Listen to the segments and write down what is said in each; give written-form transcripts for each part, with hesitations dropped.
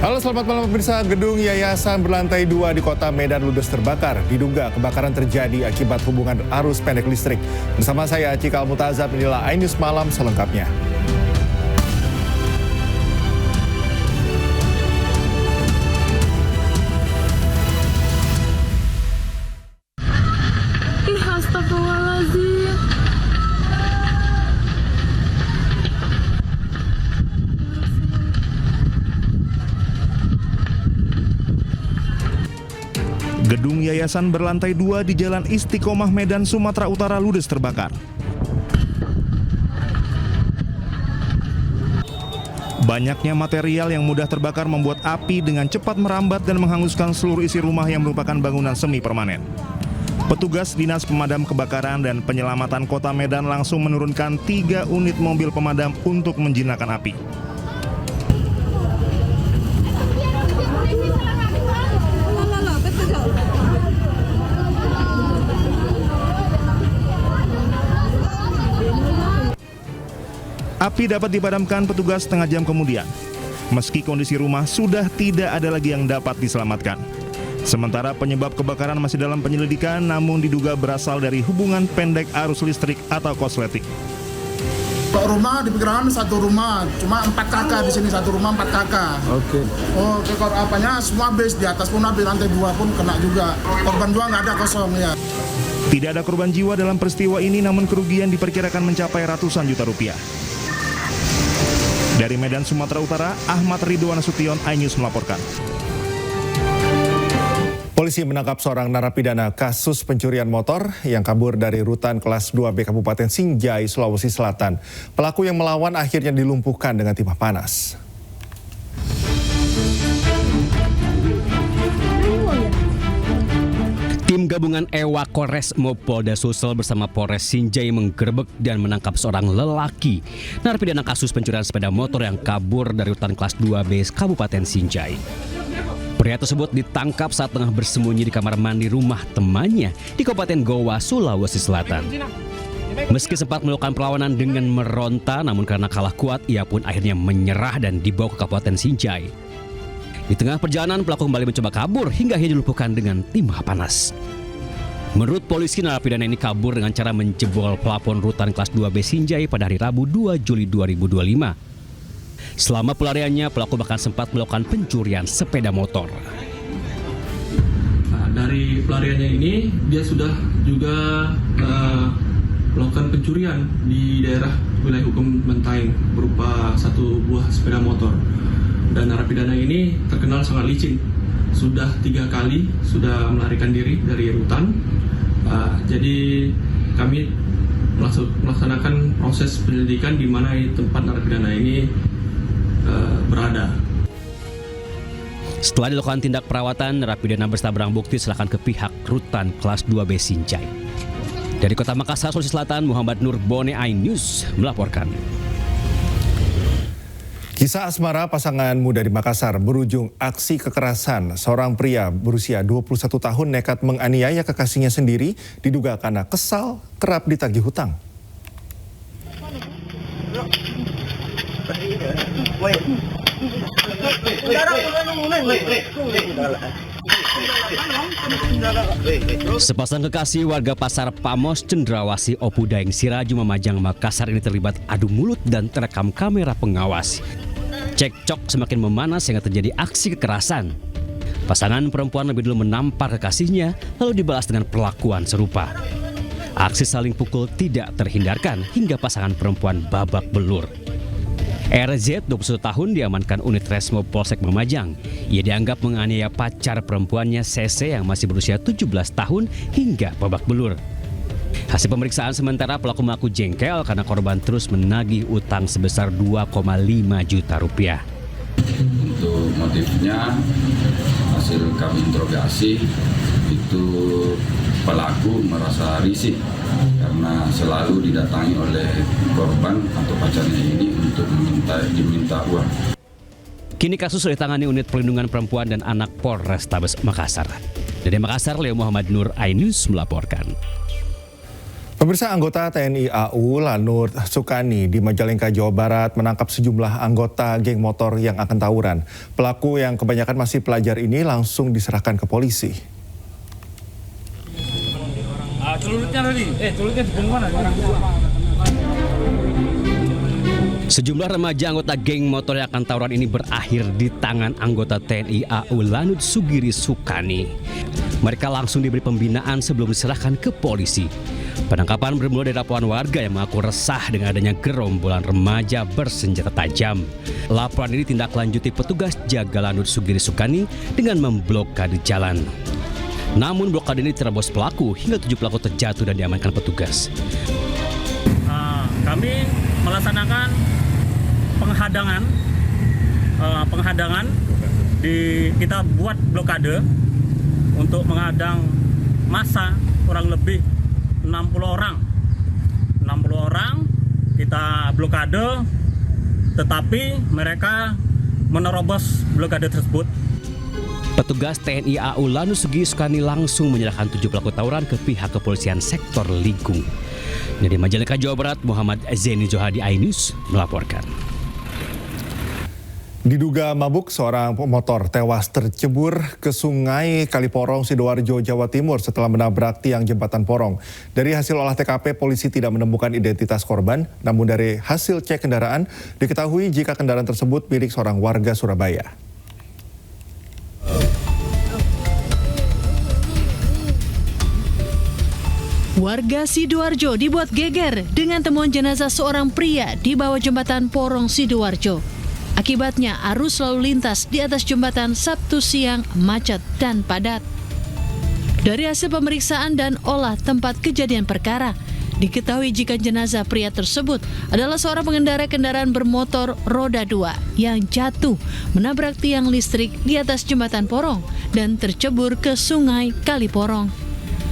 Halo, selamat malam pemirsa. Gedung yayasan berlantai 2 di kota Medan ludes terbakar. Diduga kebakaran terjadi akibat hubungan arus pendek listrik. Bersama saya Cikal Mutazab, inilah iNews Malam selengkapnya. Astagfirullahaladzim. Gedung yayasan berlantai 2 di Jalan Istiqomah Medan, Sumatera Utara ludes terbakar. Banyaknya material yang mudah terbakar membuat api dengan cepat merambat dan menghanguskan seluruh isi rumah yang merupakan bangunan semi permanen. Petugas Dinas Pemadam Kebakaran dan Penyelamatan Kota Medan langsung menurunkan 3 unit mobil pemadam untuk menjinakkan api. Api dapat dipadamkan petugas setengah jam kemudian. Meski kondisi rumah sudah tidak ada lagi yang dapat diselamatkan. Sementara penyebab kebakaran masih dalam penyelidikan, namun diduga berasal dari hubungan pendek arus listrik atau korsleting. Kalau rumah diperkirakan satu rumah, cuma 4 kakak di sini, satu rumah 4 kakak. Oke. Oh, kalau apanya semua habis, di atas pun habis, lantai 2 pun kena juga. Korban 2 nggak ada, kosong ya. Tidak ada korban jiwa dalam peristiwa ini, namun kerugian diperkirakan mencapai ratusan juta rupiah. Dari Medan, Sumatera Utara, Ahmad Ridwan Nasution, iNews melaporkan. Polisi menangkap seorang narapidana kasus pencurian motor yang kabur dari rutan kelas 2B Kabupaten Sinjai, Sulawesi Selatan. Pelaku yang melawan akhirnya dilumpuhkan dengan timah panas. Tim gabungan EWA Koresmo Polda Sulsel bersama Polres Sinjai menggerebek dan menangkap seorang lelaki narapidana kasus pencurian sepeda motor yang kabur dari rutan kelas 2B Kabupaten Sinjai. Pria tersebut ditangkap saat tengah bersembunyi di kamar mandi rumah temannya di Kabupaten Goa, Sulawesi Selatan. Meski sempat melakukan perlawanan dengan meronta, namun karena kalah kuat, ia pun akhirnya menyerah dan dibawa ke Kabupaten Sinjai. Di tengah perjalanan, pelaku kembali mencoba kabur hingga akhirnya dilumpuhkan dengan timah panas. Menurut polisi, narapidana ini kabur dengan cara menjebol plafon rutan kelas 2B Sinjai pada hari Rabu 2 Juli 2025. Selama pelariannya, pelaku bahkan sempat melakukan pencurian sepeda motor. Nah, dari pelariannya ini, dia sudah juga melakukan pencurian di daerah wilayah hukum Menteng berupa 1 buah sepeda motor. Dan narapidana ini terkenal sangat licin. Sudah 3 kali sudah melarikan diri dari rutan. Jadi kami melaksanakan proses penyelidikan di mana tempat narapidana ini berada. Setelah dilakukan tindak perawatan, narapidana berserta barang bukti diserahkan ke pihak rutan kelas 2B Sinjai. Dari Kota Makassar, Sulawesi Selatan, Muhammad Nur Bone, iNews melaporkan. Kisah asmara pasangan muda di Makassar berujung aksi kekerasan. Seorang pria berusia 21 tahun nekat menganiaya kekasihnya sendiri diduga karena kesal kerap ditagih hutang. Sepasang kekasih warga pasar Pamos, Cendrawasih, Opudaeng, Siraju, Mamajang, Makassar ini terlibat adu mulut dan terekam kamera pengawas. Cekcok semakin memanas sehingga terjadi aksi kekerasan. Pasangan perempuan lebih dulu menampar kekasihnya lalu dibalas dengan perlakuan serupa. Aksi saling pukul tidak terhindarkan hingga pasangan perempuan babak belur. RZ, 21 tahun, diamankan unit Resmo Polsek Mamajang. Ia dianggap menganiaya pacar perempuannya CC yang masih berusia 17 tahun hingga babak belur. Hasil pemeriksaan sementara, pelaku mengaku jengkel karena korban terus menagih utang sebesar 2,5 juta rupiah. Untuk motifnya, hasil kami interogasi, itu pelaku merasa risih karena selalu didatangi oleh korban atau pacarnya ini untuk diminta uang. Kini kasus sudah ditangani unit perlindungan perempuan dan anak Polrestabes Makassar. Dari Makassar, Leo Muhammad Nur, iNews melaporkan. Pemirsa, anggota TNI AU Lanut Sukani di Majalengka, Jawa Barat menangkap sejumlah anggota geng motor yang akan tawuran. Pelaku yang kebanyakan masih pelajar ini langsung diserahkan ke polisi. Sejumlah remaja anggota geng motor yang akan tawuran ini berakhir di tangan anggota TNI AU Lanut Sugiri Sukani. Mereka langsung diberi pembinaan sebelum diserahkan ke polisi. Penangkapan bermula dari laporan warga yang mengaku resah dengan adanya gerombolan remaja bersenjata tajam. Laporan ini ditindaklanjuti petugas jaga Lanut Sugiri Sukani dengan memblokade jalan. Namun blokade ini terobos pelaku hingga 7 pelaku terjatuh dan diamankan petugas. Kami melaksanakan penghadangan kita buat blokade untuk menghadang massa kurang lebih 60 orang kita blokade, tetapi mereka menerobos blokade tersebut. Petugas TNI AU Lanut Sugiri Sukani langsung menyerahkan 7 pelaku tawuran ke pihak kepolisian sektor Ligung. Dari Majalengka, Jawa Barat, Muhammad Zeni Johadi, iNews melaporkan. Diduga mabuk, seorang pemotor tewas tercebur ke Sungai Kaliporong, Sidoarjo, Jawa Timur setelah menabrak tiang jembatan Porong. Dari hasil olah TKP, polisi tidak menemukan identitas korban, namun dari hasil cek kendaraan diketahui jika kendaraan tersebut milik seorang warga Surabaya. Warga Sidoarjo dibuat geger dengan temuan jenazah seorang pria di bawah jembatan Porong Sidoarjo. Akibatnya arus lalu lintas di atas jembatan Sabtu siang macet dan padat. Dari hasil pemeriksaan dan olah tempat kejadian perkara, diketahui jika jenazah pria tersebut adalah seorang pengendara kendaraan bermotor roda 2 yang jatuh menabrak tiang listrik di atas jembatan Porong dan tercebur ke Sungai Kaliporong.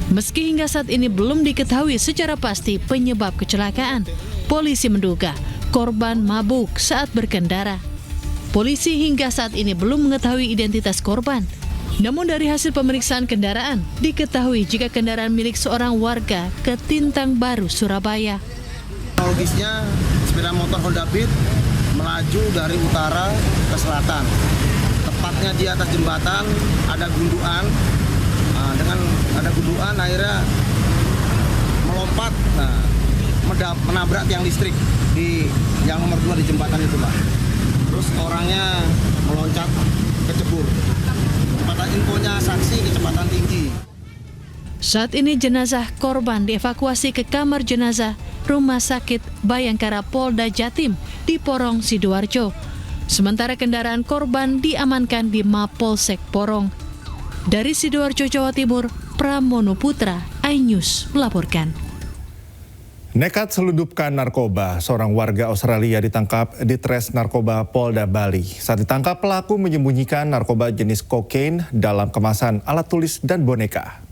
Meski hingga saat ini belum diketahui secara pasti penyebab kecelakaan, polisi menduga korban mabuk saat berkendara. Polisi hingga saat ini belum mengetahui identitas korban. Namun dari hasil pemeriksaan kendaraan, diketahui jika kendaraan milik seorang warga Ketintang Baru, Surabaya. Logisnya, sepeda motor Honda Beat melaju dari utara ke selatan. Tepatnya di atas jembatan ada gundukan. Dengan ada gundukan akhirnya melompat, menabrak tiang listrik di yang nomor 2 di jembatan itu, Pak. Terus orangnya meloncat kecebur. Kecepatan infonya saksi kecepatan tinggi. Saat ini jenazah korban dievakuasi ke kamar jenazah Rumah Sakit Bayangkara Polda Jatim di Porong Sidoarjo. Sementara kendaraan korban diamankan di Mapolsek Porong. Dari Sidoarjo, Jawa Timur, Pramono Putra, iNews melaporkan. Nekat selundupkan narkoba, seorang warga Australia ditangkap di Tres Narkoba Polda Bali. Saat ditangkap, pelaku menyembunyikan narkoba jenis kokain dalam kemasan alat tulis dan boneka.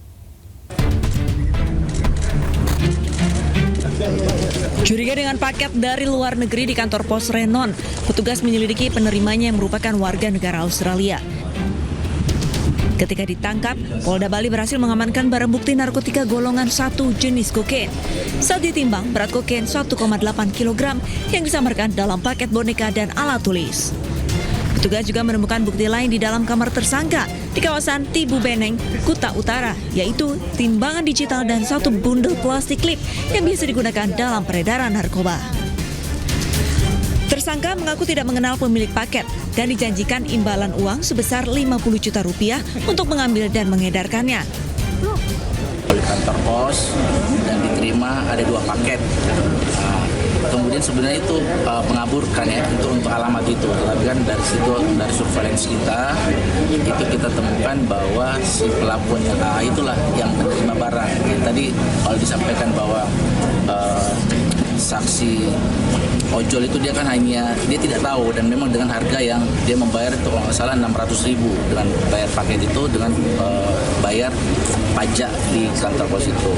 Curiga dengan paket dari luar negeri di kantor pos Renon, petugas menyelidiki penerimanya yang merupakan warga negara Australia. Ketika ditangkap, Polda Bali berhasil mengamankan barang bukti narkotika golongan 1 jenis kokain. Saat ditimbang, berat kokain 1,8 kg yang disamarkan dalam paket boneka dan alat tulis. Petugas juga menemukan bukti lain di dalam kamar tersangka di kawasan Tibu Beneng, Kuta Utara, yaitu timbangan digital dan 1 bundel plastik klip yang biasa digunakan dalam peredaran narkoba. Tersangka mengaku tidak mengenal pemilik paket dan dijanjikan imbalan uang sebesar 50 juta rupiah untuk mengambil dan mengedarkannya. Di kantor pos dan diterima ada 2 paket. Kemudian sebenarnya itu mengaburkan ya untuk alamat itu. Tapi kan dari situ, dari surveillance kita kita temukan bahwa si pelaku itulah yang menerima barang. Jadi tadi kalau disampaikan bahwa saksi ojol itu dia kan dia tidak tahu, dan memang dengan harga yang dia membayar itu kalau nggak salah 600.000 dengan bayar paket itu dengan bayar pajak di kantor pos itu.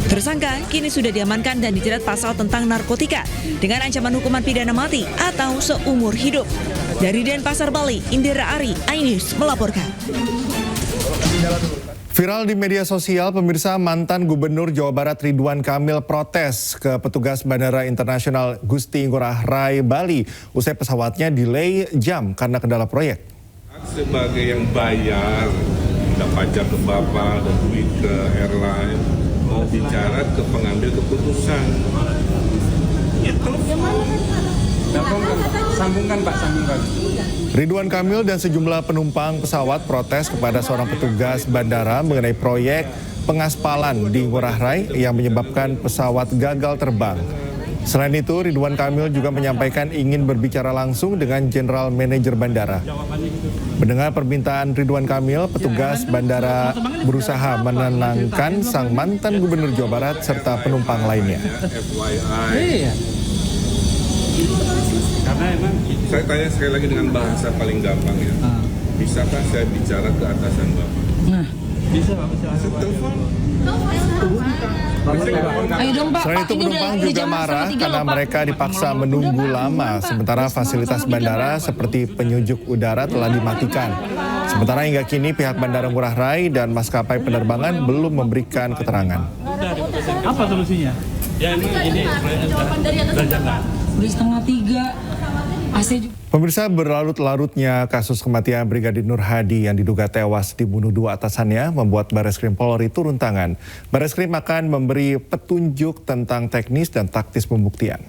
Tersangka kini sudah diamankan dan dijerat pasal tentang narkotika dengan ancaman hukuman pidana mati atau seumur hidup. Dari Denpasar, Bali, Indira Ari, iNews melaporkan. Viral di media sosial, pemirsa, mantan Gubernur Jawa Barat Ridwan Kamil protes ke petugas Bandara Internasional Gusti Ngurah Rai Bali usai pesawatnya delay jam karena kendala proyek. Sebagai yang bayar, udah pajak ke Bapak, dan duit ke airline, mau bicara ke pengambil keputusan. Itu. Sambungkan Pak, sambungkan. Ridwan Kamil dan sejumlah penumpang pesawat protes kepada seorang petugas bandara mengenai proyek pengaspalan di Ngurah Rai yang menyebabkan pesawat gagal terbang. Selain itu, Ridwan Kamil juga menyampaikan ingin berbicara langsung dengan General Manager Bandara. Mendengar permintaan Ridwan Kamil, petugas bandara berusaha menenangkan sang mantan Gubernur Jawa Barat serta penumpang lainnya. Karena emang saya tanya sekali lagi dengan bahasa paling gampang ya. Bisakah saya bicara ke atasan Bapak? Nah, bisa Pak. Telepon. Selain itu, penumpang juga marah karena mereka dipaksa menunggu lama, sementara fasilitas bandara seperti penyujuk udara telah dimatikan. Sementara hingga kini pihak Bandara Ngurah Rai dan maskapai penerbangan belum memberikan keterangan. Apa solusinya? Ya ini udah 2:30 AC juga. Pemirsa, berlarut-larutnya kasus kematian Brigadir Nur Hadi yang diduga tewas dibunuh dua atasannya membuat Bareskrim Polri turun tangan. Bareskrim akan memberi petunjuk tentang teknis dan taktis pembuktian.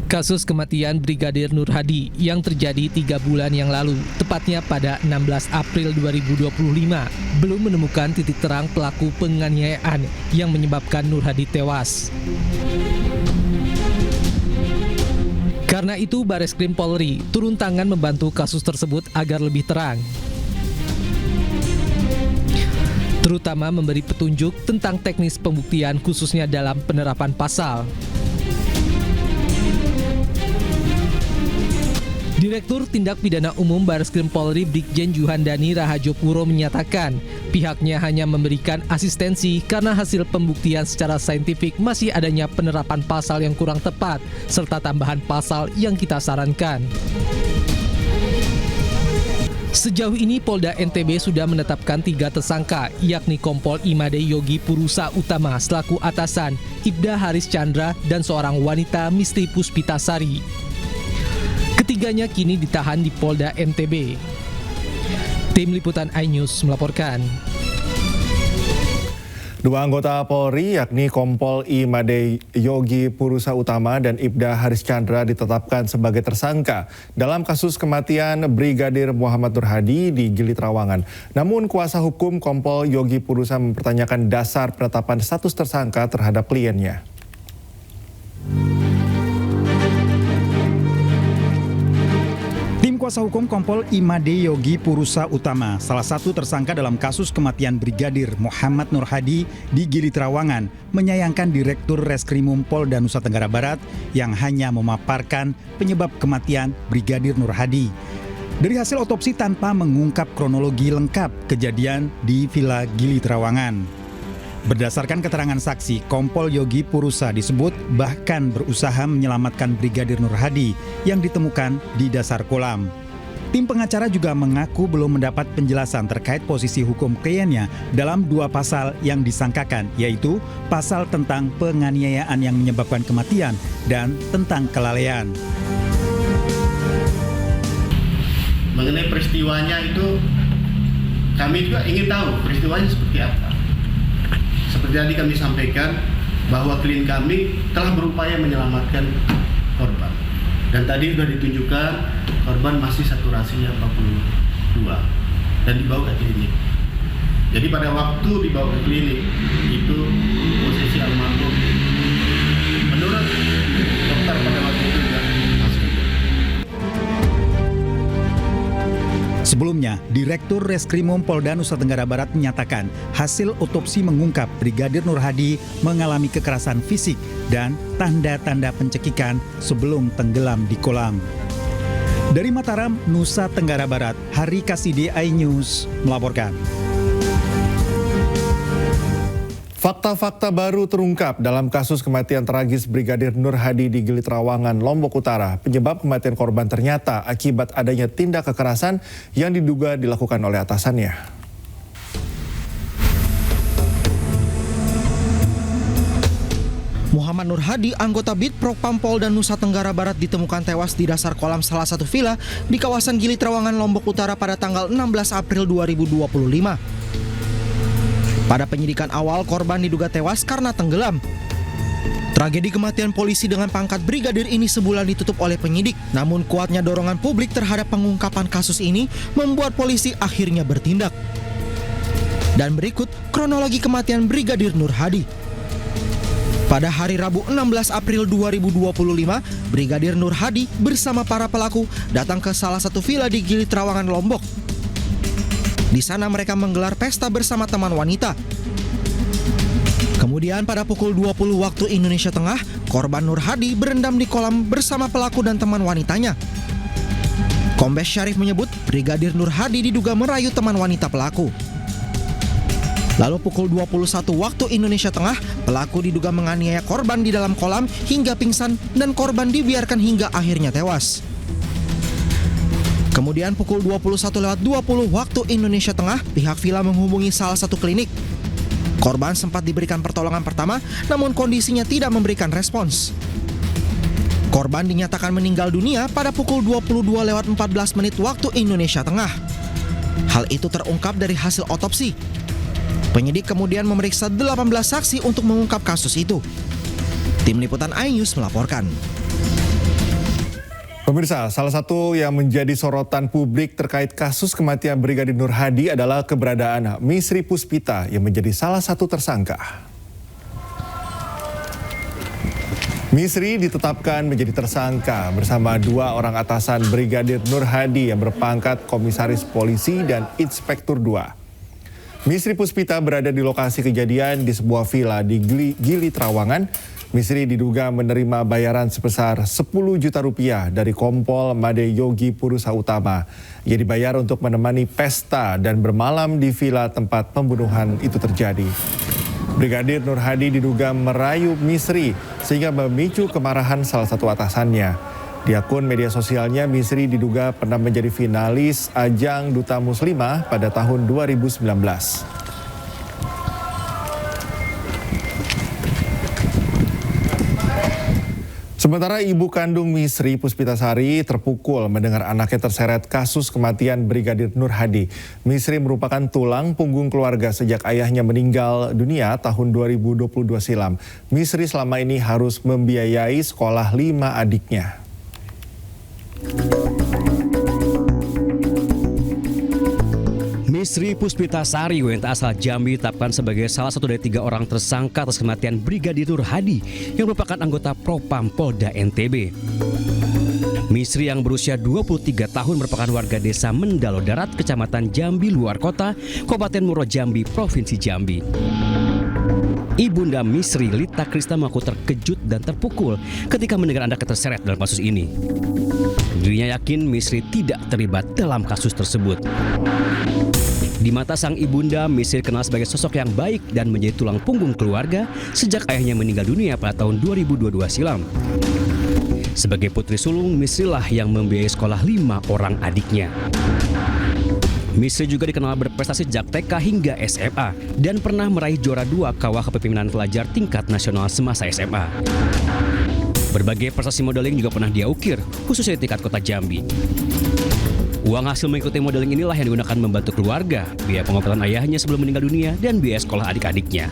Kasus kematian Brigadir Nur Hadi yang terjadi 3 bulan yang lalu, tepatnya pada 16 April 2025, belum menemukan titik terang pelaku penganiayaan yang menyebabkan Nur Hadi tewas. Karena itu, Bareskrim Polri turun tangan membantu kasus tersebut agar lebih terang. Terutama memberi petunjuk tentang teknis pembuktian khususnya dalam penerapan pasal. Direktur Tindak Pidana Umum Bareskrim Polri Brigjen Juhandani Rahajopuro menyatakan pihaknya hanya memberikan asistensi karena hasil pembuktian secara saintifik masih adanya penerapan pasal yang kurang tepat serta tambahan pasal yang kita sarankan. Sejauh ini Polda NTB sudah menetapkan 3 tersangka, yakni Kompol Imade Yogi Purusa Utama selaku atasan, Ibda Haris Chandra, dan seorang wanita Misti Puspitasari. Ketiganya kini ditahan di Polda NTB. Tim Liputan iNews melaporkan. Dua anggota Polri yakni Kompol Imade Yogi Purusa Utama dan Ibda Haris Chandra ditetapkan sebagai tersangka dalam kasus kematian Brigadir Muhammad Nur Hadi di Gili Trawangan. Namun kuasa hukum Kompol Yogi Purusa mempertanyakan dasar penetapan status tersangka terhadap kliennya. Tim kuasa hukum Kompol Imade Yogi Purusa Utama, salah satu tersangka dalam kasus kematian Brigadir Muhammad Nur Hadi di Gili Trawangan, menyayangkan Direktur Reskrimum Polda Nusa Tenggara Barat yang hanya memaparkan penyebab kematian Brigadir Nur Hadi. Dari hasil otopsi tanpa mengungkap kronologi lengkap kejadian di Villa Gili Trawangan. Berdasarkan keterangan saksi, Kompol Yogi Purusa disebut bahkan berusaha menyelamatkan Brigadir Nur Hadi yang ditemukan di dasar kolam. Tim pengacara juga mengaku belum mendapat penjelasan terkait posisi hukum kliennya dalam 2 pasal yang disangkakan, yaitu pasal tentang penganiayaan yang menyebabkan kematian dan tentang kelalaian. Mengenai peristiwanya itu, kami juga ingin tahu peristiwanya seperti apa. Seperti tadi kami sampaikan bahwa klien kami telah berupaya menyelamatkan korban. Dan tadi sudah ditunjukkan korban masih saturasinya 42 dan dibawa ke klinik. Jadi pada waktu dibawa ke klinik itu posisi almarhum menurut dokter pada waktu itu juga masih. Sebelumnya, Direktur Reskrimum Polda Nusa Tenggara Barat menyatakan hasil otopsi mengungkap Brigadir Nur Hadi mengalami kekerasan fisik dan tanda-tanda pencekikan sebelum tenggelam di kolam. Dari Mataram, Nusa Tenggara Barat, Hari Kasidi iNews melaporkan. Fakta-fakta baru terungkap dalam kasus kematian tragis Brigadir Nur Hadi di Gili Trawangan, Lombok Utara. Penyebab kematian korban ternyata akibat adanya tindak kekerasan yang diduga dilakukan oleh atasannya. Muhammad Nur Hadi, anggota BIT Propam Polda Nusa Tenggara Barat ditemukan tewas di dasar kolam salah satu villa di kawasan Gili Trawangan, Lombok Utara pada tanggal 16 April 2025. Pada penyidikan awal, korban diduga tewas karena tenggelam. Tragedi kematian polisi dengan pangkat brigadir ini sebulan ditutup oleh penyidik. Namun kuatnya dorongan publik terhadap pengungkapan kasus ini membuat polisi akhirnya bertindak. Dan berikut kronologi kematian Brigadir Nur Hadi. Pada hari Rabu 16 April 2025, Brigadir Nur Hadi bersama para pelaku datang ke salah satu villa di Gili Trawangan, Lombok. Di sana mereka menggelar pesta bersama teman wanita. Kemudian pada pukul 20 waktu Indonesia Tengah, korban Nur Hadi berendam di kolam bersama pelaku dan teman wanitanya. Kombes Syarif menyebut Brigadir Nur Hadi diduga merayu teman wanita pelaku. Lalu pukul 21 waktu Indonesia Tengah, pelaku diduga menganiaya korban di dalam kolam hingga pingsan dan korban dibiarkan hingga akhirnya tewas. Kemudian pukul 21:20 waktu Indonesia Tengah, pihak villa menghubungi salah satu klinik. Korban sempat diberikan pertolongan pertama, namun kondisinya tidak memberikan respons. Korban dinyatakan meninggal dunia pada pukul 22:14 waktu Indonesia Tengah. Hal itu terungkap dari hasil otopsi. Penyidik kemudian memeriksa 18 saksi untuk mengungkap kasus itu. Tim Liputan iNews melaporkan. Pemirsa, salah satu yang menjadi sorotan publik terkait kasus kematian Brigadir Nur Hadi adalah keberadaan Misri Puspita yang menjadi salah satu tersangka. Misri ditetapkan menjadi tersangka bersama dua orang atasan Brigadir Nur Hadi yang berpangkat Komisaris Polisi dan Inspektur 2. Misri Puspita berada di lokasi kejadian di sebuah villa di Gili Trawangan. Misri diduga menerima bayaran sebesar 10 juta rupiah dari Kompol Made Yogi Purusa Utama. Ia dibayar untuk menemani pesta dan bermalam di villa tempat pembunuhan itu terjadi. Brigadir Nur Hadi diduga merayu Misri sehingga memicu kemarahan salah satu atasannya. Di akun media sosialnya, Misri diduga pernah menjadi finalis ajang Duta Muslimah pada tahun 2019. Sementara ibu kandung Misri, Puspitasari, terpukul mendengar anaknya terseret kasus kematian Brigadir Nur Hadi. Misri merupakan tulang punggung keluarga sejak ayahnya meninggal dunia tahun 2022 silam. Misri selama ini harus membiayai sekolah 5 adiknya. Misri Puspitasari, WNT asal Jambi, ditetapkan sebagai salah satu dari 3 orang tersangka atas kematian Brigadir Nur Hadi yang merupakan anggota Propam Polda NTB. Misri yang berusia 23 tahun merupakan warga desa Mendalo Darat, Kecamatan Jambi Luar Kota, Kabupaten Muaro Jambi, Provinsi Jambi. Ibunda Misri, Lita Krista, mengaku terkejut dan terpukul ketika mendengar anaknya terseret dalam kasus ini. Dirinya yakin Misri tidak terlibat dalam kasus tersebut. Di mata sang ibunda, Misri dikenal sebagai sosok yang baik dan menjadi tulang punggung keluarga sejak ayahnya meninggal dunia pada tahun 2022 silam. Sebagai putri sulung, Misri lah yang membiayai sekolah 5 orang adiknya. Misri juga dikenal berprestasi sejak TK hingga SMA dan pernah meraih juara 2 Kawah Kepemimpinan Pelajar tingkat nasional semasa SMA. Berbagai prestasi modeling juga pernah dia ukir, khususnya di tingkat kota Jambi. Uang hasil mengikuti modeling inilah yang digunakan membantu keluarga, biaya pengobatan ayahnya sebelum meninggal dunia, dan biaya sekolah adik-adiknya.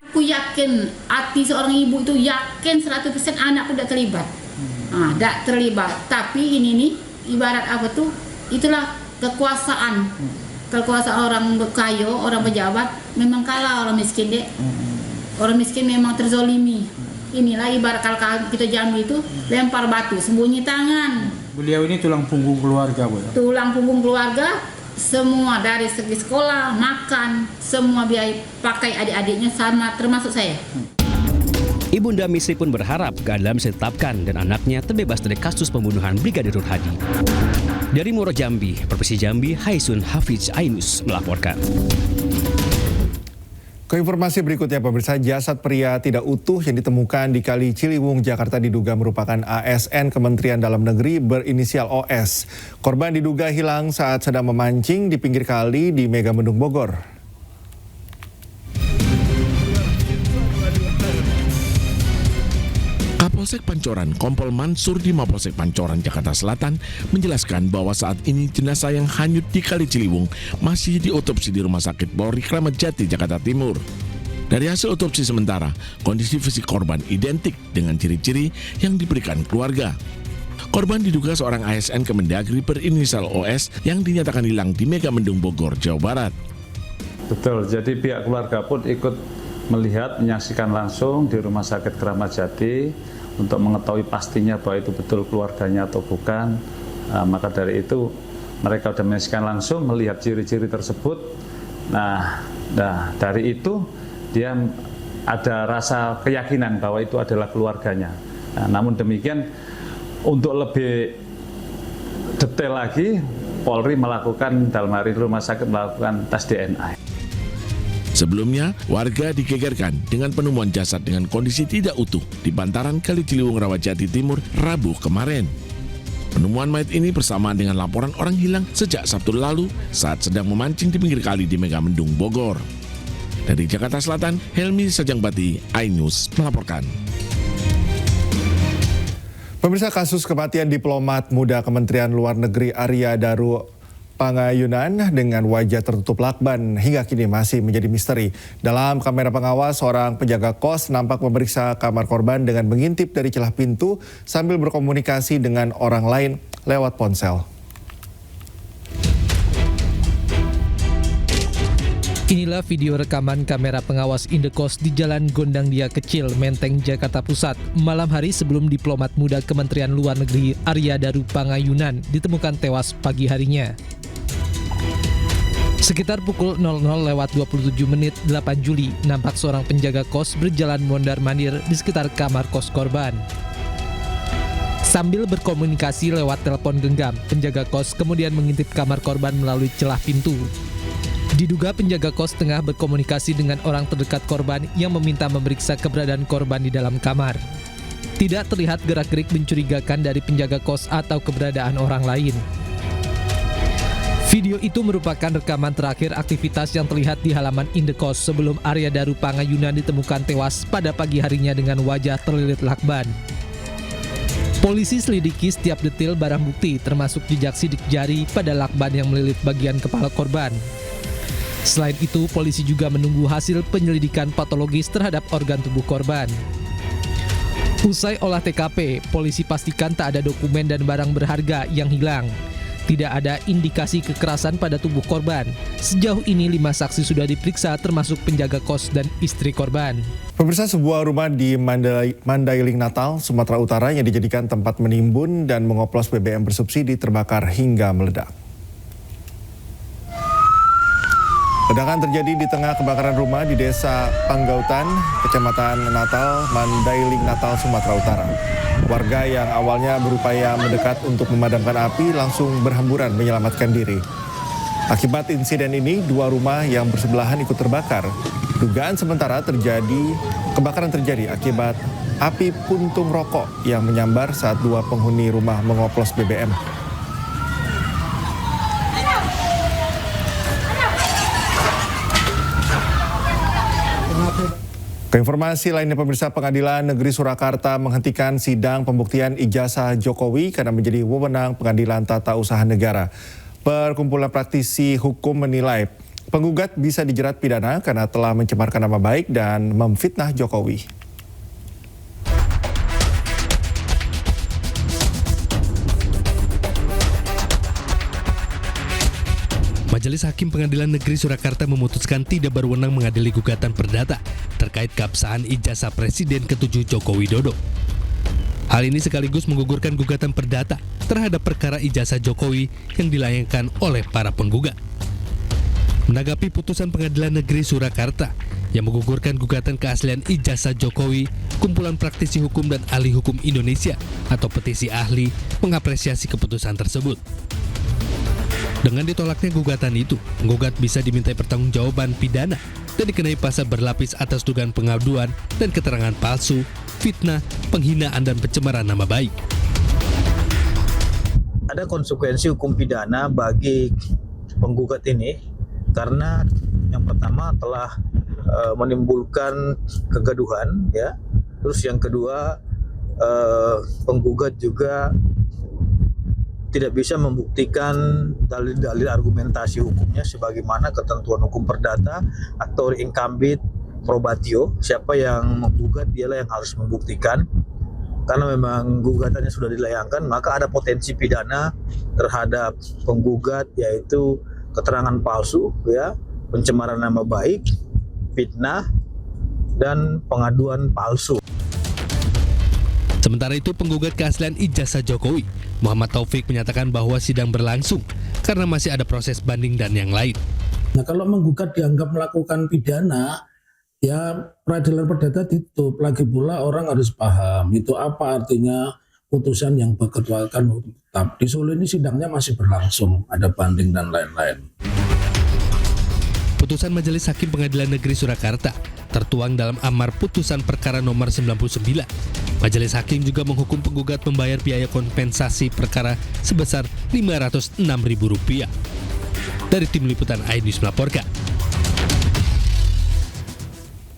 Aku yakin, hati seorang ibu itu yakin 100% anakku tidak terlibat. Tidak terlibat, tapi ini nih, ibarat apa tuh, itulah kekuasaan. Kekuasaan orang berkaya, orang pejabat, memang kalah orang miskin dek. Orang miskin memang terzolimi. Inilah ibarat kalau kita Jambi itu lempar batu, sembunyi tangan. Beliau ini tulang punggung keluarga, Bu. Tulang punggung keluarga, semua dari segi sekolah, makan, semua biaya pakai adik-adiknya sama termasuk saya. Ibunda Misri pun berharap keadilan bisa ditetapkan dan anaknya terbebas dari kasus pembunuhan Brigadir Nur Hadi. Dari Muaro Jambi, Provinsi Jambi, Haisun Hafiz iNews melaporkan. Ke informasi berikutnya, pemirsa, jasad pria tidak utuh yang ditemukan di Kali Ciliwung, Jakarta diduga merupakan ASN Kementerian Dalam Negeri berinisial OS. Korban diduga hilang saat sedang memancing di pinggir kali di Megamendung, Bogor. Kapolsek Pancoran Kompol Mansur di Mapolsek Pancoran, Jakarta Selatan menjelaskan bahwa saat ini jenazah yang hanyut di Kali Ciliwung masih diotopsi di Rumah Sakit Polri Kramat Jati, Jakarta Timur. Dari hasil otopsi sementara, kondisi fisik korban identik dengan ciri-ciri yang diberikan keluarga. Korban diduga seorang ASN Kemendagri berinisial OS yang dinyatakan hilang di Megamendung, Bogor, Jawa Barat. Betul, jadi pihak keluarga pun ikut melihat, menyaksikan langsung di Rumah Sakit Kramat Jati untuk mengetahui pastinya bahwa itu betul keluarganya atau bukan. Maka dari itu mereka sudah menyaksikan langsung, melihat ciri-ciri tersebut. Nah, dari itu dia ada rasa keyakinan bahwa itu adalah keluarganya. Namun demikian, untuk lebih detail lagi, Polri melakukan, dalam hari Rumah Sakit melakukan tes DNA. Sebelumnya, warga digegerkan dengan penemuan jasad dengan kondisi tidak utuh di bantaran Kali Ciliwung, Rawajati Timur, Rabu kemarin. Penemuan mayat ini bersamaan dengan laporan orang hilang sejak Sabtu lalu saat sedang memancing di pinggir kali di Megamendung, Bogor. Dari Jakarta Selatan, Helmi Sajangbati, iNews melaporkan. Pemirsa, kasus kematian diplomat muda Kementerian Luar Negeri Arya Daru Pangayunan dengan wajah tertutup lakban hingga kini masih menjadi misteri. Dalam kamera pengawas, seorang penjaga kos nampak memeriksa kamar korban dengan mengintip dari celah pintu sambil berkomunikasi dengan orang lain lewat ponsel. Inilah video rekaman kamera pengawas indekos di Jalan Gondangdia Kecil, Menteng, Jakarta Pusat, malam hari sebelum diplomat muda Kementerian Luar Negeri Arya Daru Pangayunan ditemukan tewas pagi harinya. Sekitar pukul 00:27 8 Juli, nampak seorang penjaga kos berjalan mondar-mandir di sekitar kamar kos korban. Sambil berkomunikasi lewat telepon genggam, penjaga kos kemudian mengintip kamar korban melalui celah pintu. Diduga penjaga kos tengah berkomunikasi dengan orang terdekat korban yang meminta memeriksa keberadaan korban di dalam kamar. Tidak terlihat gerak-gerik mencurigakan dari penjaga kos atau keberadaan orang lain. Video itu merupakan rekaman terakhir aktivitas yang terlihat di halaman indekos sebelum Arya Daru Pangayunan ditemukan tewas pada pagi harinya dengan wajah terlilit lakban. Polisi selidiki setiap detail barang bukti termasuk jejak sidik jari pada lakban yang melilit bagian kepala korban. Selain itu, polisi juga menunggu hasil penyelidikan patologis terhadap organ tubuh korban. Usai olah TKP, polisi pastikan tak ada dokumen dan barang berharga yang hilang. Tidak ada indikasi kekerasan pada tubuh korban. Sejauh ini 5 saksi sudah diperiksa termasuk penjaga kos dan istri korban. Pemirsa, sebuah rumah di Mandailing, Natal, Sumatera Utara yang dijadikan tempat menimbun dan mengoplos BBM bersubsidi terbakar hingga meledak. Ledakan terjadi di tengah kebakaran rumah di Desa Panggautan, Kecamatan Natal, Mandailing, Natal, Sumatera Utara. Warga yang awalnya berupaya mendekat untuk memadamkan api langsung berhamburan menyelamatkan diri. Akibat insiden ini, 2 rumah yang bersebelahan ikut terbakar. Dugaan sementara kebakaran terjadi akibat api puntung rokok yang menyambar saat 2 penghuni rumah mengoplos BBM. Keinformasi lainnya, pemirsa, Pengadilan Negeri Surakarta menghentikan sidang pembuktian ijazah Jokowi karena menjadi wewenang Pengadilan Tata Usaha Negara. Perkumpulan praktisi hukum menilai penggugat bisa dijerat pidana karena telah mencemarkan nama baik dan memfitnah Jokowi. Majelis Hakim Pengadilan Negeri Surakarta memutuskan tidak berwenang mengadili gugatan perdata terkait keabsahan ijazah Presiden ke-7 Joko Widodo. Hal ini sekaligus menggugurkan gugatan perdata terhadap perkara ijazah Jokowi yang dilayangkan oleh para penggugat. Menanggapi putusan Pengadilan Negeri Surakarta yang menggugurkan gugatan keaslian ijazah Jokowi, Kumpulan Praktisi Hukum dan Ahli Hukum Indonesia atau Petisi Ahli mengapresiasi keputusan tersebut. Dengan ditolaknya gugatan itu, penggugat bisa dimintai pertanggungjawaban pidana dan dikenai pasal berlapis atas dugaan pengaduan dan keterangan palsu, fitnah, penghinaan dan pencemaran nama baik. Ada konsekuensi hukum pidana bagi penggugat ini karena yang pertama telah menimbulkan kegaduhan, ya. Terus yang kedua penggugat juga tidak bisa membuktikan dalil-dalil argumentasi hukumnya sebagaimana ketentuan hukum perdata aktor incumbit probatio, siapa yang menggugat dialah yang harus membuktikan. Karena memang gugatannya sudah dilayangkan, maka ada potensi pidana terhadap penggugat yaitu keterangan palsu, ya, pencemaran nama baik, fitnah, dan pengaduan palsu. Sementara itu, penggugat keaslian ijazah Jokowi, Muhammad Taufik, menyatakan bahwa sidang berlangsung karena masih ada proses banding dan yang lain. Nah, kalau menggugat dianggap melakukan pidana, ya peradilan perdata ditutup. Lagi pula orang harus paham itu apa artinya putusan yang berketuakan tetap. Di Solo ini sidangnya masih berlangsung, ada banding dan lain-lain. Putusan Majelis Hakim Pengadilan Negeri Surakarta tertuang dalam amar putusan perkara nomor 99. Majelis Hakim juga menghukum penggugat membayar biaya kompensasi perkara sebesar Rp506.000. Dari Tim Liputan iNews melaporkan.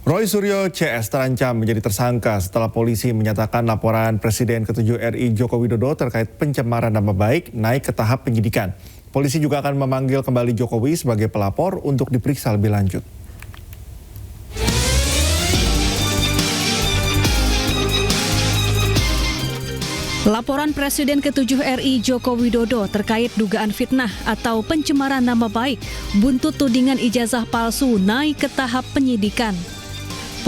Roy Suryo CS terancam menjadi tersangka setelah polisi menyatakan laporan Presiden ke-7 RI Joko Widodo terkait pencemaran nama baik naik ke tahap penyidikan. Polisi juga akan memanggil kembali Jokowi sebagai pelapor untuk diperiksa lebih lanjut. Laporan Presiden ke-7 RI Joko Widodo terkait dugaan fitnah atau pencemaran nama baik buntut tudingan ijazah palsu naik ke tahap penyidikan.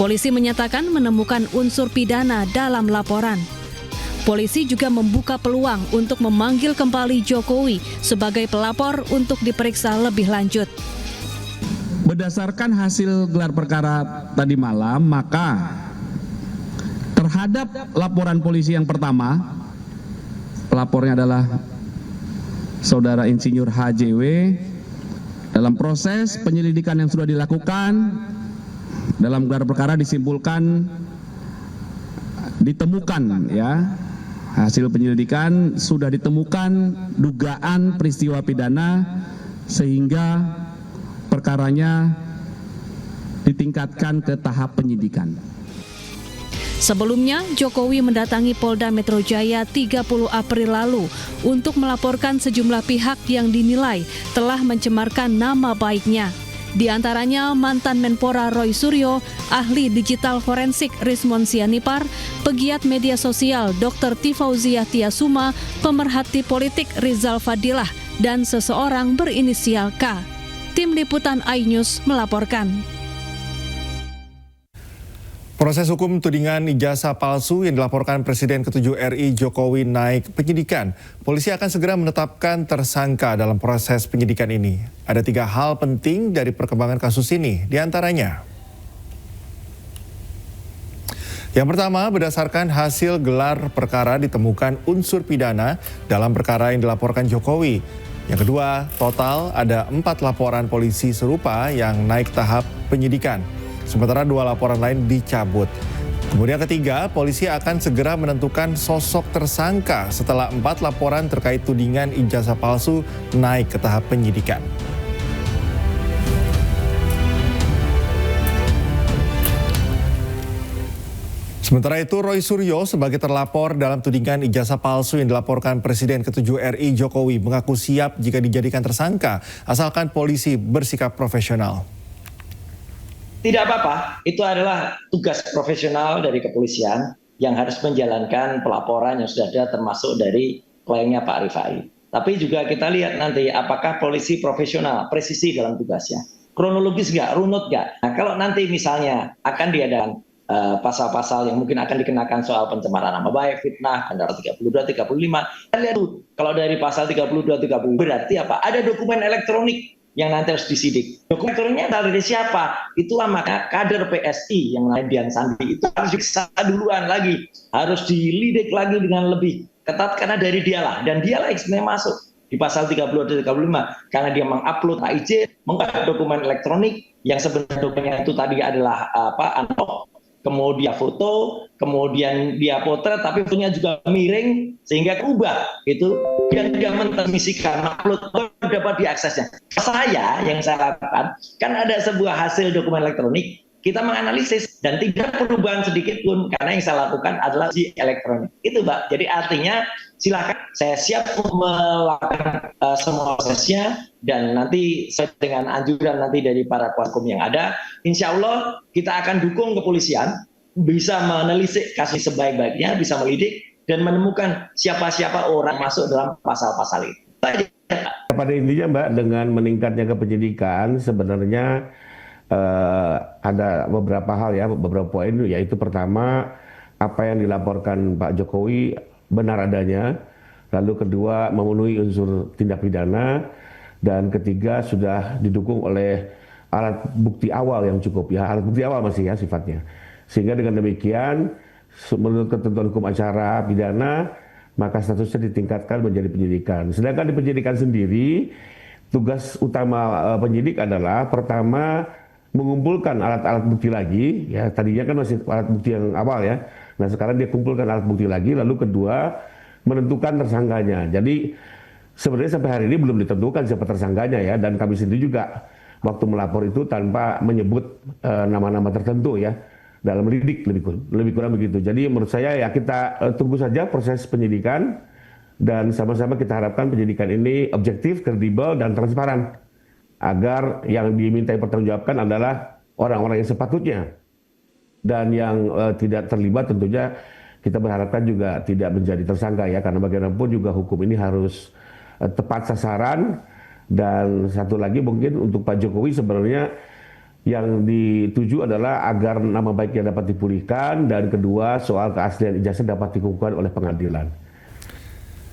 Polisi menyatakan menemukan unsur pidana dalam laporan. Polisi juga membuka peluang untuk memanggil kembali Jokowi sebagai pelapor untuk diperiksa lebih lanjut. Berdasarkan hasil gelar perkara tadi malam, maka terhadap laporan polisi yang pertama, pelapornya adalah Saudara Insinyur HJW, dalam proses penyelidikan yang sudah dilakukan, dalam gelar perkara disimpulkan ditemukan, ya, hasil penyelidikan sudah ditemukan dugaan peristiwa pidana sehingga perkaranya ditingkatkan ke tahap penyidikan. Sebelumnya, Jokowi mendatangi Polda Metro Jaya 30 April lalu untuk melaporkan sejumlah pihak yang dinilai telah mencemarkan nama baiknya. Di antaranya mantan Menpora Roy Suryo, ahli digital forensik Rismon Sianipar, pegiat media sosial Dr. Tifauzia Tiasuma, pemerhati politik Rizal Fadilah, dan seseorang berinisial K. Tim Liputan iNews melaporkan. Proses hukum tudingan ijazah palsu yang dilaporkan Presiden ke-7 RI Jokowi naik penyidikan. Polisi akan segera menetapkan tersangka dalam proses penyidikan ini. Ada 3 hal penting dari perkembangan kasus ini, diantaranya. Yang pertama, berdasarkan hasil gelar perkara ditemukan unsur pidana dalam perkara yang dilaporkan Jokowi. Yang kedua, total ada 4 laporan polisi serupa yang naik tahap penyidikan. Sementara 2 laporan lain dicabut. Kemudian ketiga, polisi akan segera menentukan sosok tersangka setelah 4 laporan terkait tudingan ijazah palsu naik ke tahap penyidikan. Sementara itu, Roy Suryo sebagai terlapor dalam tudingan ijazah palsu yang dilaporkan Presiden ke-7 RI Jokowi mengaku siap jika dijadikan tersangka, asalkan polisi bersikap profesional. Tidak apa-apa, itu adalah tugas profesional dari kepolisian yang harus menjalankan pelaporan yang sudah ada termasuk dari kliennya Pak Rifai. Tapi juga kita lihat nanti apakah polisi profesional, presisi dalam tugasnya. Kronologis nggak, runut nggak. Nah kalau nanti misalnya akan diadakan pasal-pasal yang mungkin akan dikenakan soal pencemaran nama baik, fitnah, antara 32, 35. Kita lihat dulu, kalau dari pasal 32, 30 berarti apa? Ada dokumen elektronik yang nanti harus disidik. Dokumennya dari siapa? Itulah maka kader PSI yang lain Dian Sandi itu harus diperiksa duluan lagi. Harus dilidik lagi dengan lebih ketat karena dari dialah. Dan dialah yang sebenarnya masuk di pasal 30 dan 35 karena dia mengupload izin, mengupload dokumen elektronik yang sebenarnya dokumennya itu tadi adalah analog, kemudian foto, kemudian dia potret, tapi fotonya juga miring sehingga ubah itu dan dia mentransmisikan upload dapat diaksesnya. Yang saya lakukan kan ada sebuah hasil dokumen elektronik, kita menganalisis dan tidak perubahan sedikit pun karena yang saya lakukan adalah uji elektronik. Itu Mbak. Jadi artinya silakan, saya siap melakukan semua prosesnya dan nanti sesuai dengan anjuran nanti dari para kuasa hukum yang ada, insya Allah kita akan dukung kepolisian bisa menelisik kasus sebaik-baiknya, bisa melidik dan menemukan siapa-siapa orang masuk dalam pasal-pasal itu. Pada intinya Mbak, dengan meningkatnya kepenyidikan sebenarnya ada beberapa hal ya, beberapa poin, yaitu pertama apa yang dilaporkan Pak Jokowi benar adanya, lalu kedua memenuhi unsur tindak pidana, dan ketiga sudah didukung oleh alat bukti awal yang cukup ya, alat bukti awal masih ya sifatnya. Sehingga dengan demikian menurut ketentuan hukum acara pidana maka statusnya ditingkatkan menjadi penyidikan. Sedangkan di penyidikan sendiri tugas utama penyidik adalah pertama mengumpulkan alat-alat bukti lagi ya, tadinya kan masih alat bukti yang awal ya. Nah sekarang dia kumpulkan alat bukti lagi, lalu kedua menentukan tersangkanya. Jadi sebenarnya sampai hari ini belum ditentukan siapa tersangkanya ya, dan kami sendiri juga waktu melapor itu tanpa menyebut nama-nama tertentu ya dalam lidik, lebih kurang begitu. Jadi menurut saya ya kita tunggu saja proses penyidikan dan sama-sama kita harapkan penyidikan ini objektif, kredibel dan transparan agar yang dimintai pertanggungjawabkan adalah orang-orang yang sepatutnya, dan yang tidak terlibat tentunya kita berharapkan juga tidak menjadi tersangka ya, karena bagaimanapun juga hukum ini harus tepat sasaran. Dan satu lagi mungkin untuk Pak Jokowi sebenarnya yang dituju adalah agar nama baiknya dapat dipulihkan, dan kedua soal keaslian ijazah dapat dikukuhkan oleh pengadilan.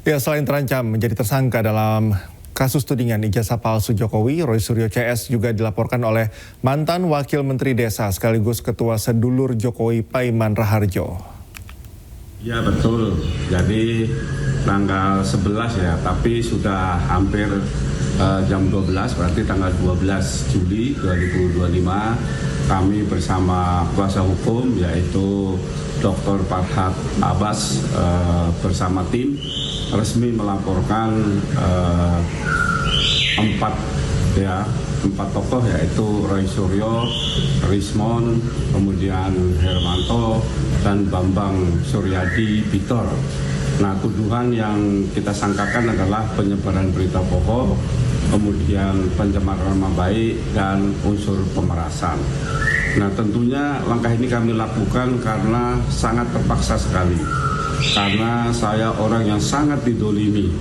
Ya, selain terancam menjadi tersangka dalam kasus tudingan ijazah palsu Jokowi, Roy Suryo CS juga dilaporkan oleh mantan Wakil Menteri Desa sekaligus Ketua Sedulur Jokowi Paiman Raharjo. Ya betul, jadi tanggal 11 ya, tapi sudah hampir jam 12, berarti tanggal 12 Juli 2025 kami bersama kuasa hukum yaitu Dr. Farhad Abbas bersama tim resmi melaporkan empat tokoh yaitu Roy Suryo, Rismon, kemudian Hermanto, dan Bambang Suryadi Bitor. Nah, tuduhan yang kita sangkakan adalah penyebaran berita bohong, kemudian pencemaran nama baik, dan unsur pemerasan. Nah, tentunya langkah ini kami lakukan karena sangat terpaksa sekali. Karena saya orang yang sangat didolimi,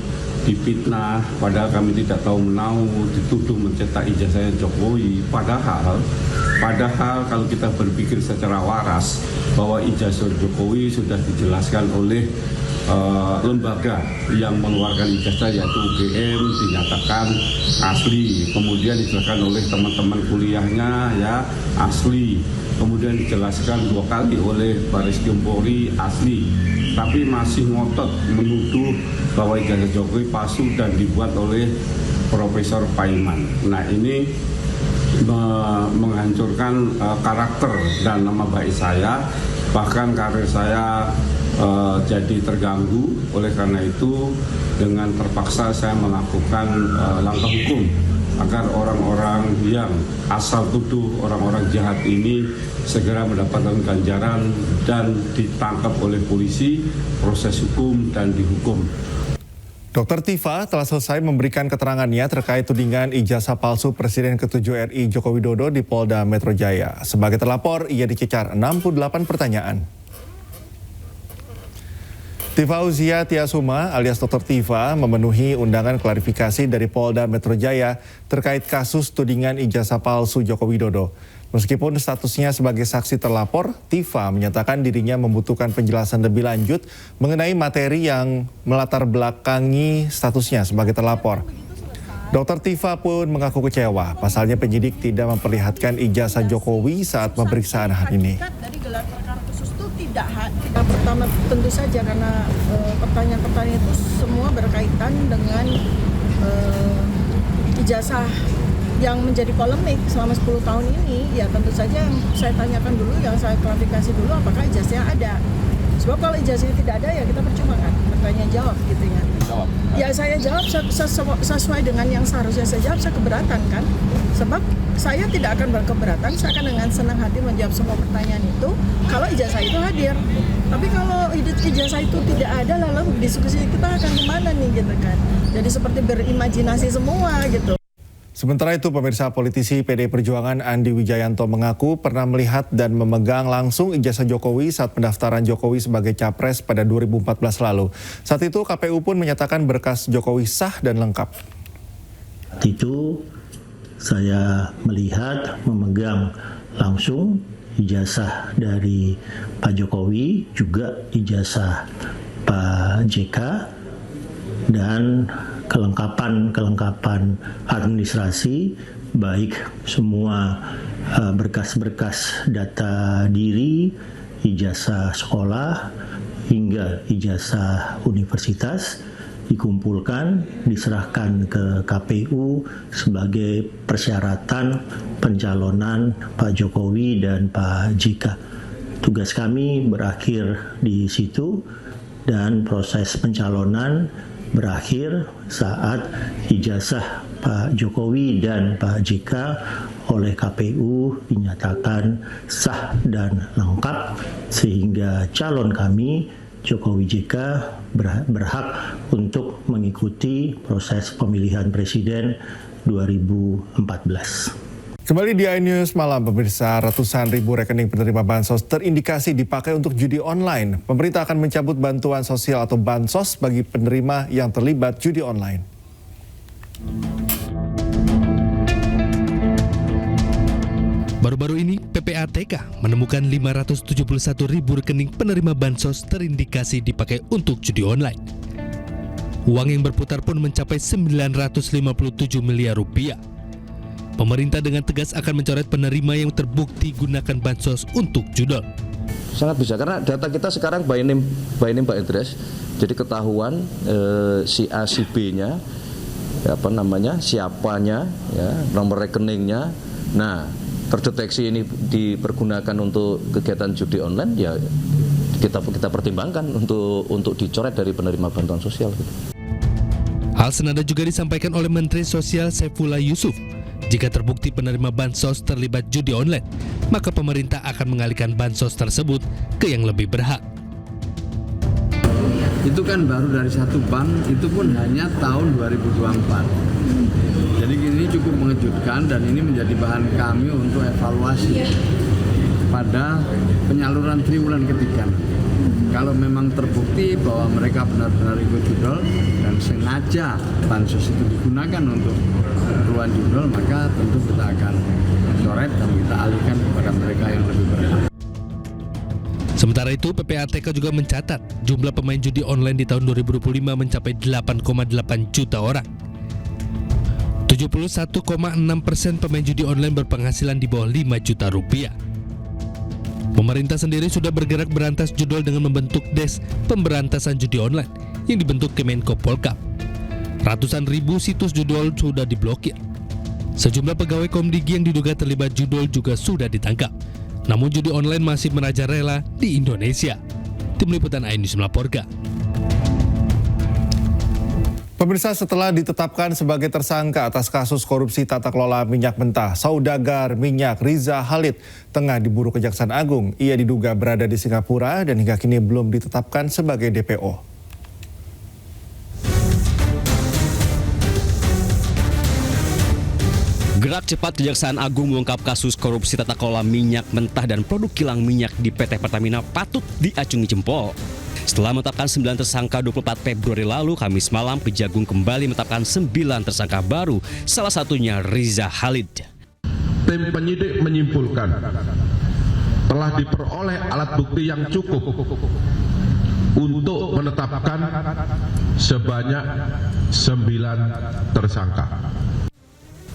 difitnah, padahal kami tidak tahu menau, dituduh mencetak ijazahnya Jokowi. Padahal kalau kita berpikir secara waras bahwa ijazah Jokowi sudah dijelaskan oleh lembaga yang mengeluarkan ijazah yaitu UGM, dinyatakan asli, kemudian dijelaskan oleh teman-teman kuliahnya ya asli, kemudian dijelaskan 2 kali oleh Bareskrim Polri asli, tapi masih ngotot menuduh bahwa ijazah Jokowi palsu dan dibuat oleh Profesor Paiman. Nah, ini menghancurkan karakter dan nama baik saya, bahkan karir saya jadi terganggu. Oleh karena itu dengan terpaksa saya melakukan langkah hukum agar orang-orang yang asal tuduh orang-orang jahat ini segera mendapatkan ganjaran dan ditangkap oleh polisi, proses hukum dan dihukum. Dr. Tifa telah selesai memberikan keterangannya terkait tudingan ijazah palsu Presiden ke-7 RI Joko Widodo di Polda Metro Jaya. Sebagai terlapor, ia dicecar 68 pertanyaan. Tifa Uzia Tiasuma alias Dr. Tifa memenuhi undangan klarifikasi dari Polda Metro Jaya terkait kasus tudingan ijazah palsu Joko Widodo. Meskipun statusnya sebagai saksi terlapor, Tifa menyatakan dirinya membutuhkan penjelasan lebih lanjut mengenai materi yang melatar belakangi statusnya sebagai terlapor. Dr. Tifa pun mengaku kecewa, pasalnya penyidik tidak memperlihatkan ijazah Jokowi saat pemeriksaan hari ini. Dari gelar perkara khusus itu tidak pertama tentu saja karena pertanyaan-pertanyaan itu semua berkaitan dengan ijazah yang menjadi polemik selama 10 tahun ini, ya tentu saja yang saya tanyakan dulu, yang saya klarifikasi dulu apakah ijazahnya ada. Sebab kalau ijazahnya tidak ada ya kita percuma kan bertanya jawab gitu ya. Ya saya jawab sesuai dengan yang seharusnya saya jawab, saya keberatan kan. Sebab saya tidak akan berkeberatan, saya akan dengan senang hati menjawab semua pertanyaan itu kalau ijazah itu hadir. Tapi kalau ijazah itu tidak ada, lalu diskusi kita akan kemana nih gitu kan. Jadi seperti berimajinasi semua gitu. Sementara itu, pemirsa, politisi PDI Perjuangan Andi Wijayanto mengaku pernah melihat dan memegang langsung ijazah Jokowi saat pendaftaran Jokowi sebagai capres pada 2014 lalu. Saat itu KPU pun menyatakan berkas Jokowi sah dan lengkap. Itu saya melihat, memegang langsung ijazah dari Pak Jokowi, juga ijazah Pak JK, dan kelengkapan administrasi, baik semua berkas-berkas data diri, ijazah sekolah, hingga ijazah universitas dikumpulkan, diserahkan ke KPU sebagai persyaratan pencalonan Pak Jokowi dan Pak JK. Tugas kami berakhir di situ dan proses pencalonan berakhir saat ijazah Pak Jokowi dan Pak JK oleh KPU dinyatakan sah dan lengkap, sehingga calon kami Jokowi JK berhak untuk mengikuti proses pemilihan presiden 2014. Kembali di iNews Malam, pemirsa, ratusan ribu rekening penerima bansos terindikasi dipakai untuk judi online. Pemerintah akan mencabut bantuan sosial atau bansos bagi penerima yang terlibat judi online. Baru-baru ini PPATK menemukan 571 ribu rekening penerima bansos terindikasi dipakai untuk judi online. Uang yang berputar pun mencapai 957 miliar rupiah. Pemerintah dengan tegas akan mencoret penerima yang terbukti gunakan bansos untuk judol. Sangat bisa, karena data kita sekarang by name by address, jadi ketahuan si A si B-nya, siapanya, ya, nomor rekeningnya. Nah, terdeteksi ini dipergunakan untuk kegiatan judi online, ya kita pertimbangkan untuk dicoret dari penerima bantuan sosial. Hal senada juga disampaikan oleh Menteri Sosial Saifullah Yusuf. Jika terbukti penerima bansos terlibat judi online, maka pemerintah akan mengalihkan bansos tersebut ke yang lebih berhak. Itu kan baru dari satu bank, itu pun hanya tahun 2024. Jadi ini cukup mengejutkan dan ini menjadi bahan kami untuk evaluasi pada penyaluran triwulan ketiga. Kalau memang terbukti bahwa mereka benar-benar ikut judol dan sengaja bansos itu digunakan untuk keperluan judol, maka tentu kita akan coret dan kita alihkan kepada mereka yang lebih berhak. Sementara itu, PPATK juga mencatat jumlah pemain judi online di tahun 2025 mencapai 8,8 juta orang. 71,6% pemain judi online berpenghasilan di bawah 5 juta rupiah. Pemerintah sendiri sudah bergerak berantas judol dengan membentuk Des Pemberantasan Judi Online yang dibentuk Kemenko Polkam. Ratusan ribu situs judol sudah diblokir. Sejumlah pegawai Komdigi yang diduga terlibat judol juga sudah ditangkap. Namun judi online masih merajalela di Indonesia. Tim Liputan iNews melaporkan. Pemirsa, setelah ditetapkan sebagai tersangka atas kasus korupsi tata kelola minyak mentah, saudagar minyak Riza Khalid tengah diburu Kejaksaan Agung. Ia diduga berada di Singapura dan hingga kini belum ditetapkan sebagai DPO. Gerak cepat Kejaksaan Agung mengungkap kasus korupsi tata kelola minyak mentah dan produk kilang minyak di PT Pertamina patut diacungi jempol. Setelah menetapkan 9 tersangka 24 Februari lalu, Kamis malam Kejagung kembali menetapkan 9 tersangka baru, salah satunya Riza Khalid. Tim penyidik menyimpulkan telah diperoleh alat bukti yang cukup untuk menetapkan sebanyak 9 tersangka.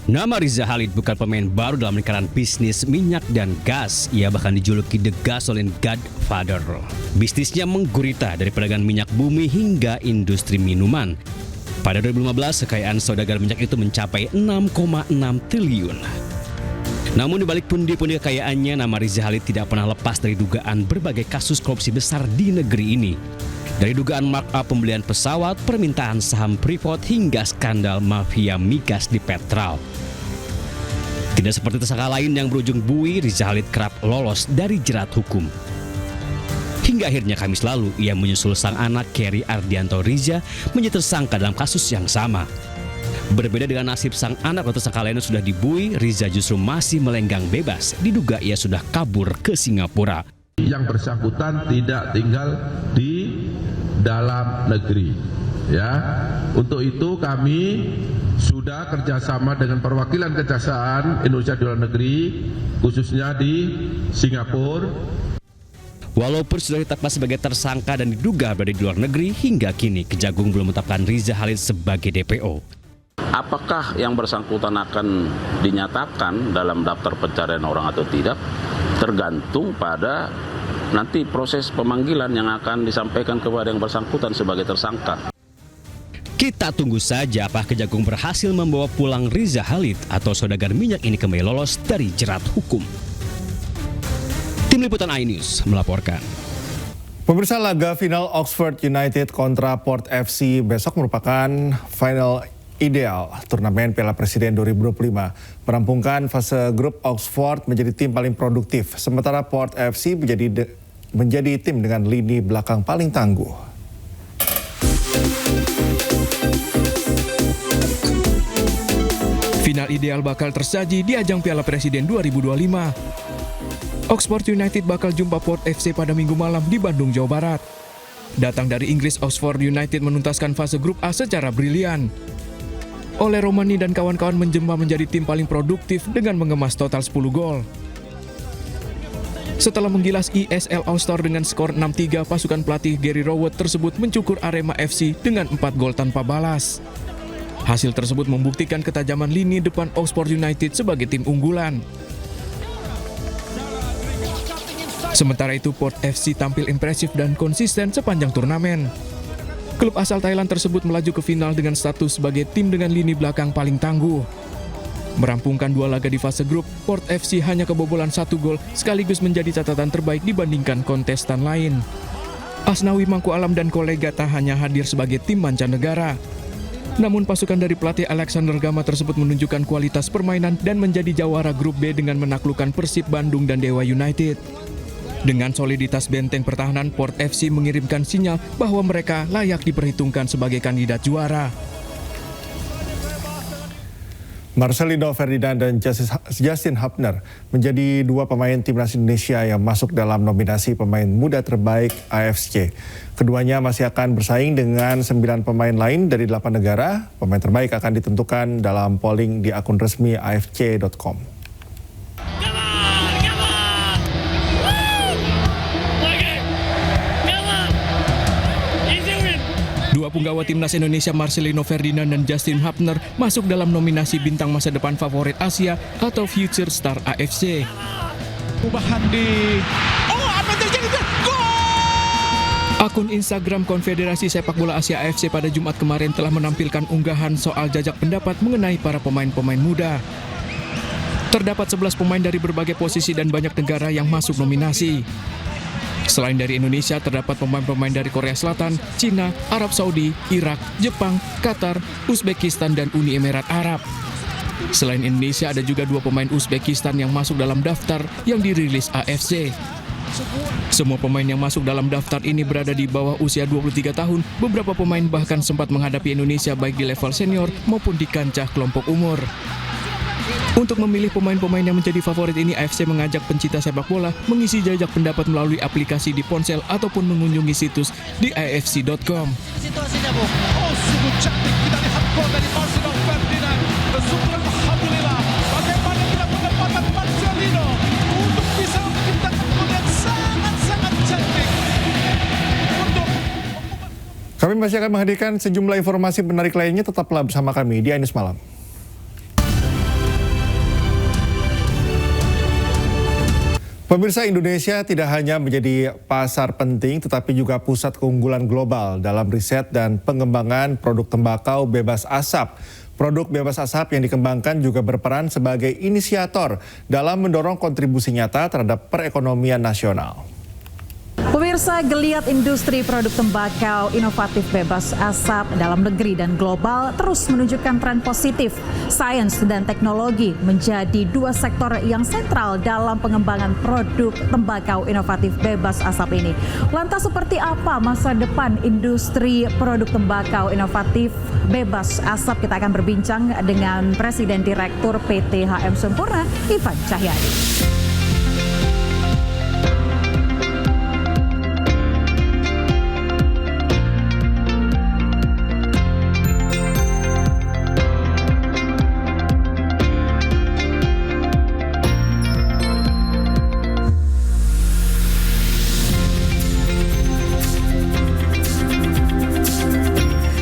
Nama Riza Khalid bukan pemain baru dalam lingkaran bisnis minyak dan gas. Ia bahkan dijuluki The Gasoline Godfather. Bisnisnya menggurita dari perdagangan minyak bumi hingga industri minuman. Pada 2015, kekayaan saudagar minyak itu mencapai 6,6 triliun. Namun di balik pundi-pundi kekayaannya, nama Riza Khalid tidak pernah lepas dari dugaan berbagai kasus korupsi besar di negeri ini. Dari dugaan markup pembelian pesawat, permintaan saham Freeport hingga skandal mafia migas di Petral. Tidak seperti tersangka lain yang berujung bui, Riza Khalid kerap lolos dari jerat hukum. Hingga akhirnya Kamis lalu, ia menyusul sang anak Kerry Ardianto Riza menjadi tersangka dalam kasus yang sama. Berbeda dengan nasib sang anak atau tersangka lainnya sudah dibui, Riza justru masih melenggang bebas. Diduga ia sudah kabur ke Singapura. Yang bersangkutan tidak tinggal di dalam negeri. Ya, untuk itu kami sudah kerjasama dengan perwakilan Kejaksaan Indonesia di luar negeri, khususnya di Singapura. Walaupun sudah ditetapkan sebagai tersangka dan diduga berada di luar negeri, hingga kini Kejagung belum menetapkan Riza Khalid sebagai DPO. Apakah yang bersangkutan akan dinyatakan dalam daftar pencarian orang atau tidak, tergantung pada nanti proses pemanggilan yang akan disampaikan kepada yang bersangkutan sebagai tersangka. Kita tunggu saja apakah Kejagung berhasil membawa pulang Riza Khalid atau saudagar minyak ini kembali lolos dari jerat hukum. Tim Liputan iNews melaporkan. Pemirsa, laga final Oxford United kontra Port FC besok merupakan final ideal turnamen Piala Presiden 2025. Merampungkan fase grup, Oxford menjadi tim paling produktif, sementara Port FC menjadi tim dengan lini belakang paling tangguh. Final ideal bakal tersaji di ajang Piala Presiden 2025. Oxford United bakal jumpa Port FC pada Minggu malam di Bandung, Jawa Barat. Datang dari Inggris, Oxford United menuntaskan fase grup A secara brilian. Ole Romani dan kawan-kawan menjelma menjadi tim paling produktif dengan mengemas total 10 gol. Setelah menggilas ESL All-Star dengan skor 6-3, pasukan pelatih Gary Rowett tersebut mencukur Arema FC dengan 4 gol tanpa balas. Hasil tersebut membuktikan ketajaman lini depan Oxford United sebagai tim unggulan. Sementara itu, Port FC tampil impresif dan konsisten sepanjang turnamen. Klub asal Thailand tersebut melaju ke final dengan status sebagai tim dengan lini belakang paling tangguh. Merampungkan 2 laga di fase grup, Port FC hanya kebobolan 1 gol sekaligus menjadi catatan terbaik dibandingkan kontestan lain. Asnawi Mangku Alam dan kolega tak hanya hadir sebagai tim mancanegara. Namun pasukan dari pelatih Alexander Gama tersebut menunjukkan kualitas permainan dan menjadi jawara grup B dengan menaklukkan Persib Bandung dan Dewa United. Dengan soliditas benteng pertahanan, Port FC mengirimkan sinyal bahwa mereka layak diperhitungkan sebagai kandidat juara. Marcelino Ferdinand dan Justin Hubner menjadi 2 pemain timnas Indonesia yang masuk dalam nominasi pemain muda terbaik AFC. Keduanya masih akan bersaing dengan 9 pemain lain dari 8 negara. Pemain terbaik akan ditentukan dalam polling di akun resmi afc.com. Dua punggawa timnas Indonesia Marcelino Ferdinand dan Justin Hubner masuk dalam nominasi bintang masa depan favorit Asia atau Future Star AFC. Perubahan di apa terjadi? Gol! Akun Instagram Konfederasi Sepak Bola Asia AFC pada Jumat kemarin telah menampilkan unggahan soal jajak pendapat mengenai para pemain-pemain muda. Terdapat 11 pemain dari berbagai posisi dan banyak negara yang masuk nominasi. Selain dari Indonesia, terdapat pemain-pemain dari Korea Selatan, Cina, Arab Saudi, Irak, Jepang, Qatar, Uzbekistan, dan Uni Emirat Arab. Selain Indonesia, ada juga 2 pemain Uzbekistan yang masuk dalam daftar yang dirilis AFC. Semua pemain yang masuk dalam daftar ini berada di bawah usia 23 tahun. Beberapa pemain bahkan sempat menghadapi Indonesia baik di level senior maupun di kancah kelompok umur. Untuk memilih pemain-pemain yang menjadi favorit ini, AFC mengajak pencinta sepak bola mengisi jajak pendapat melalui aplikasi di ponsel ataupun mengunjungi situs di afc.com. Situasinya, Bu. Oh, sungguh cantik kita lihat gol dari Marcelino Ferdinand. Alhamdulillah. Bagaimana kita penempatan Marcelino untuk bisa menciptakan gol yang sangat-sangat cantik. Kami masih akan menghadirkan sejumlah informasi menarik lainnya. Tetaplah bersama kami di iNews Malam. Pemirsa, Indonesia tidak hanya menjadi pasar penting tetapi juga pusat keunggulan global dalam riset dan pengembangan produk tembakau bebas asap. Produk bebas asap yang dikembangkan juga berperan sebagai inisiator dalam mendorong kontribusi nyata terhadap perekonomian nasional. Pemirsa, geliat industri produk tembakau inovatif bebas asap dalam negeri dan global terus menunjukkan tren positif. Sains dan teknologi menjadi dua sektor yang sentral dalam pengembangan produk tembakau inovatif bebas asap ini. Lantas seperti apa masa depan industri produk tembakau inovatif bebas asap? Kita akan berbincang dengan Presiden Direktur PT HM Sempurna, Ivan Cahyadi.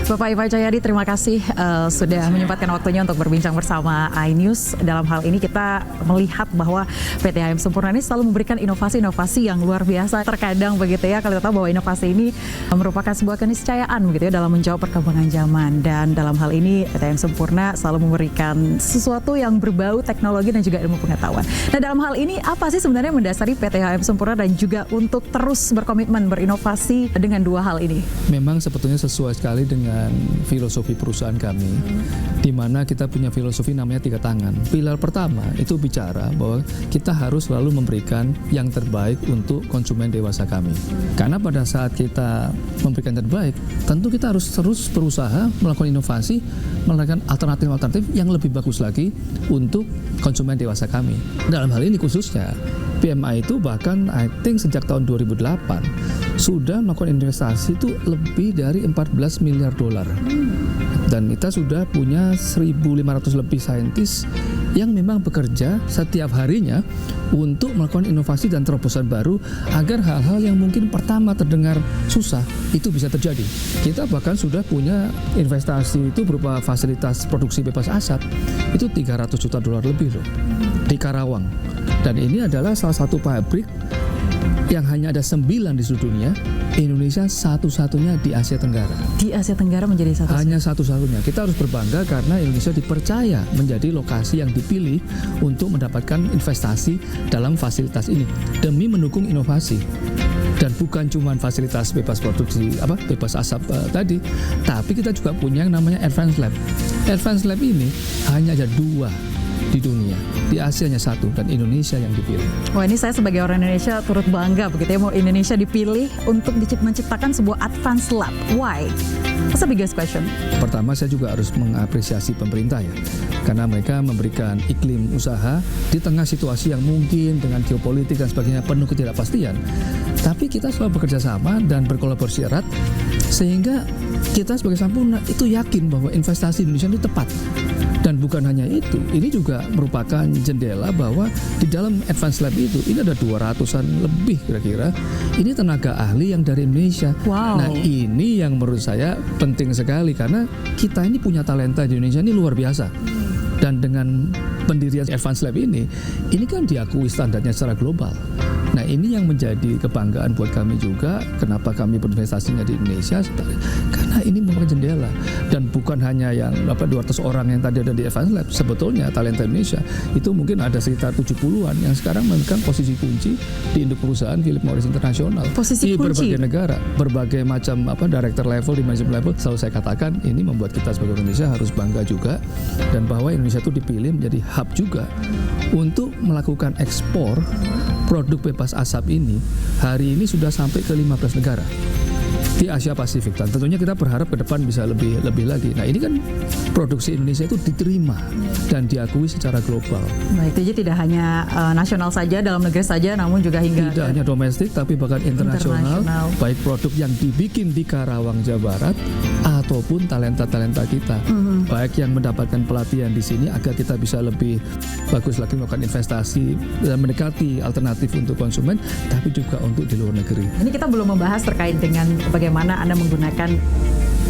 Bapak Ivan Cahyadi, terima kasih sudah menyempatkan waktunya untuk berbincang bersama iNews. Dalam hal ini kita melihat bahwa PT HM Sempurna ini selalu memberikan inovasi-inovasi yang luar biasa. Terkadang begitu ya, kalau kita tahu bahwa inovasi ini merupakan sebuah keniscayaan begitu ya dalam menjawab perkembangan zaman. Dan dalam hal ini PT HM Sempurna selalu memberikan sesuatu yang berbau teknologi dan juga ilmu pengetahuan. Nah, dalam hal ini apa sih sebenarnya mendasari PT HM Sempurna dan juga untuk terus berkomitmen berinovasi dengan dua hal ini? Memang sebetulnya sesuai sekali dengan filosofi perusahaan kami, di mana kita punya filosofi namanya 3 tangan. Pilar pertama itu bicara bahwa kita harus selalu memberikan yang terbaik untuk konsumen dewasa kami. Karena pada saat kita memberikan terbaik, tentu kita harus terus berusaha melakukan inovasi, melakukan alternatif-alternatif yang lebih bagus lagi untuk konsumen dewasa kami. Dalam hal ini khususnya PMI itu bahkan I think sejak tahun 2008 sudah melakukan investasi itu lebih dari 14 miliar dolar. Dan kita sudah punya 1.500 lebih saintis yang memang bekerja setiap harinya untuk melakukan inovasi dan terobosan baru agar hal-hal yang mungkin pertama terdengar susah itu bisa terjadi. Kita bahkan sudah punya investasi itu berupa fasilitas produksi bebas asap itu 300 juta dolar lebih loh di Karawang. Dan ini adalah salah satu pabrik yang hanya ada 9 di seluruh dunia. Indonesia satu-satunya di Asia Tenggara. Di Asia Tenggara menjadi satu-satunya. Hanya satu-satunya. Kita harus berbangga karena Indonesia dipercaya menjadi lokasi yang dipilih untuk mendapatkan investasi dalam fasilitas ini demi mendukung inovasi. Dan bukan cuma fasilitas bebas produksi bebas asap tadi, tapi kita juga punya yang namanya Advanced Lab. Advanced Lab ini hanya ada 2 di dunia, di Asia hanya 1 dan Indonesia yang dipilih. Wah, ini saya sebagai orang Indonesia turut bangga begitu ya, mau Indonesia dipilih untuk menciptakan sebuah advanced lab. Why? That's the biggest question. Pertama, saya juga harus mengapresiasi pemerintah ya, karena mereka memberikan iklim usaha di tengah situasi yang mungkin dengan geopolitik dan sebagainya penuh ketidakpastian. Tapi kita selalu bekerja sama dan berkolaborasi erat sehingga kita sebagai Sempurna itu yakin bahwa investasi Indonesia itu tepat. Dan bukan hanya itu, ini juga merupakan jendela bahwa di dalam Advanced Lab itu, ini ada 200-an lebih kira-kira, ini tenaga ahli yang dari Indonesia. Wow. Nah, ini yang menurut saya penting sekali karena kita ini punya talenta di Indonesia ini luar biasa. Dan dengan pendirian Advanced Lab ini kan diakui standarnya secara global. Nah, ini yang menjadi kebanggaan buat kami juga. Kenapa kami berinvestasinya di Indonesia? Karena ini merupakan jendela. Dan bukan hanya yang 200 orang yang tadi ada di Advanced Lab. Sebetulnya talenta Indonesia itu mungkin ada sekitar 70-an yang sekarang memegang posisi kunci di induk perusahaan Philip Morris International. Posisi di kunci? berbagai negara, berbagai macam director level, di management level. Selalu saya katakan ini membuat kita sebagai Indonesia harus bangga juga. Dan bahwa Indonesia itu dipilih menjadi hub juga untuk melakukan ekspor produk bebas asap ini. Hari ini sudah sampai ke 15 negara di Asia Pasifik, dan tentunya kita berharap ke depan bisa lebih lagi. Nah, ini kan produksi Indonesia itu diterima dan diakui secara global. Baik, jadi tidak hanya nasional saja, dalam negeri saja, namun juga hingga tidak hanya domestik tapi bahkan internasional. Baik produk yang dibikin di Karawang, Jawa Barat ataupun talenta-talenta kita, baik yang mendapatkan pelatihan di sini agar kita bisa lebih bagus lagi melakukan investasi dan mendekati alternatif untuk konsumen, tapi juga untuk di luar negeri. Ini kita belum membahas terkait dengan bagaimana Anda menggunakan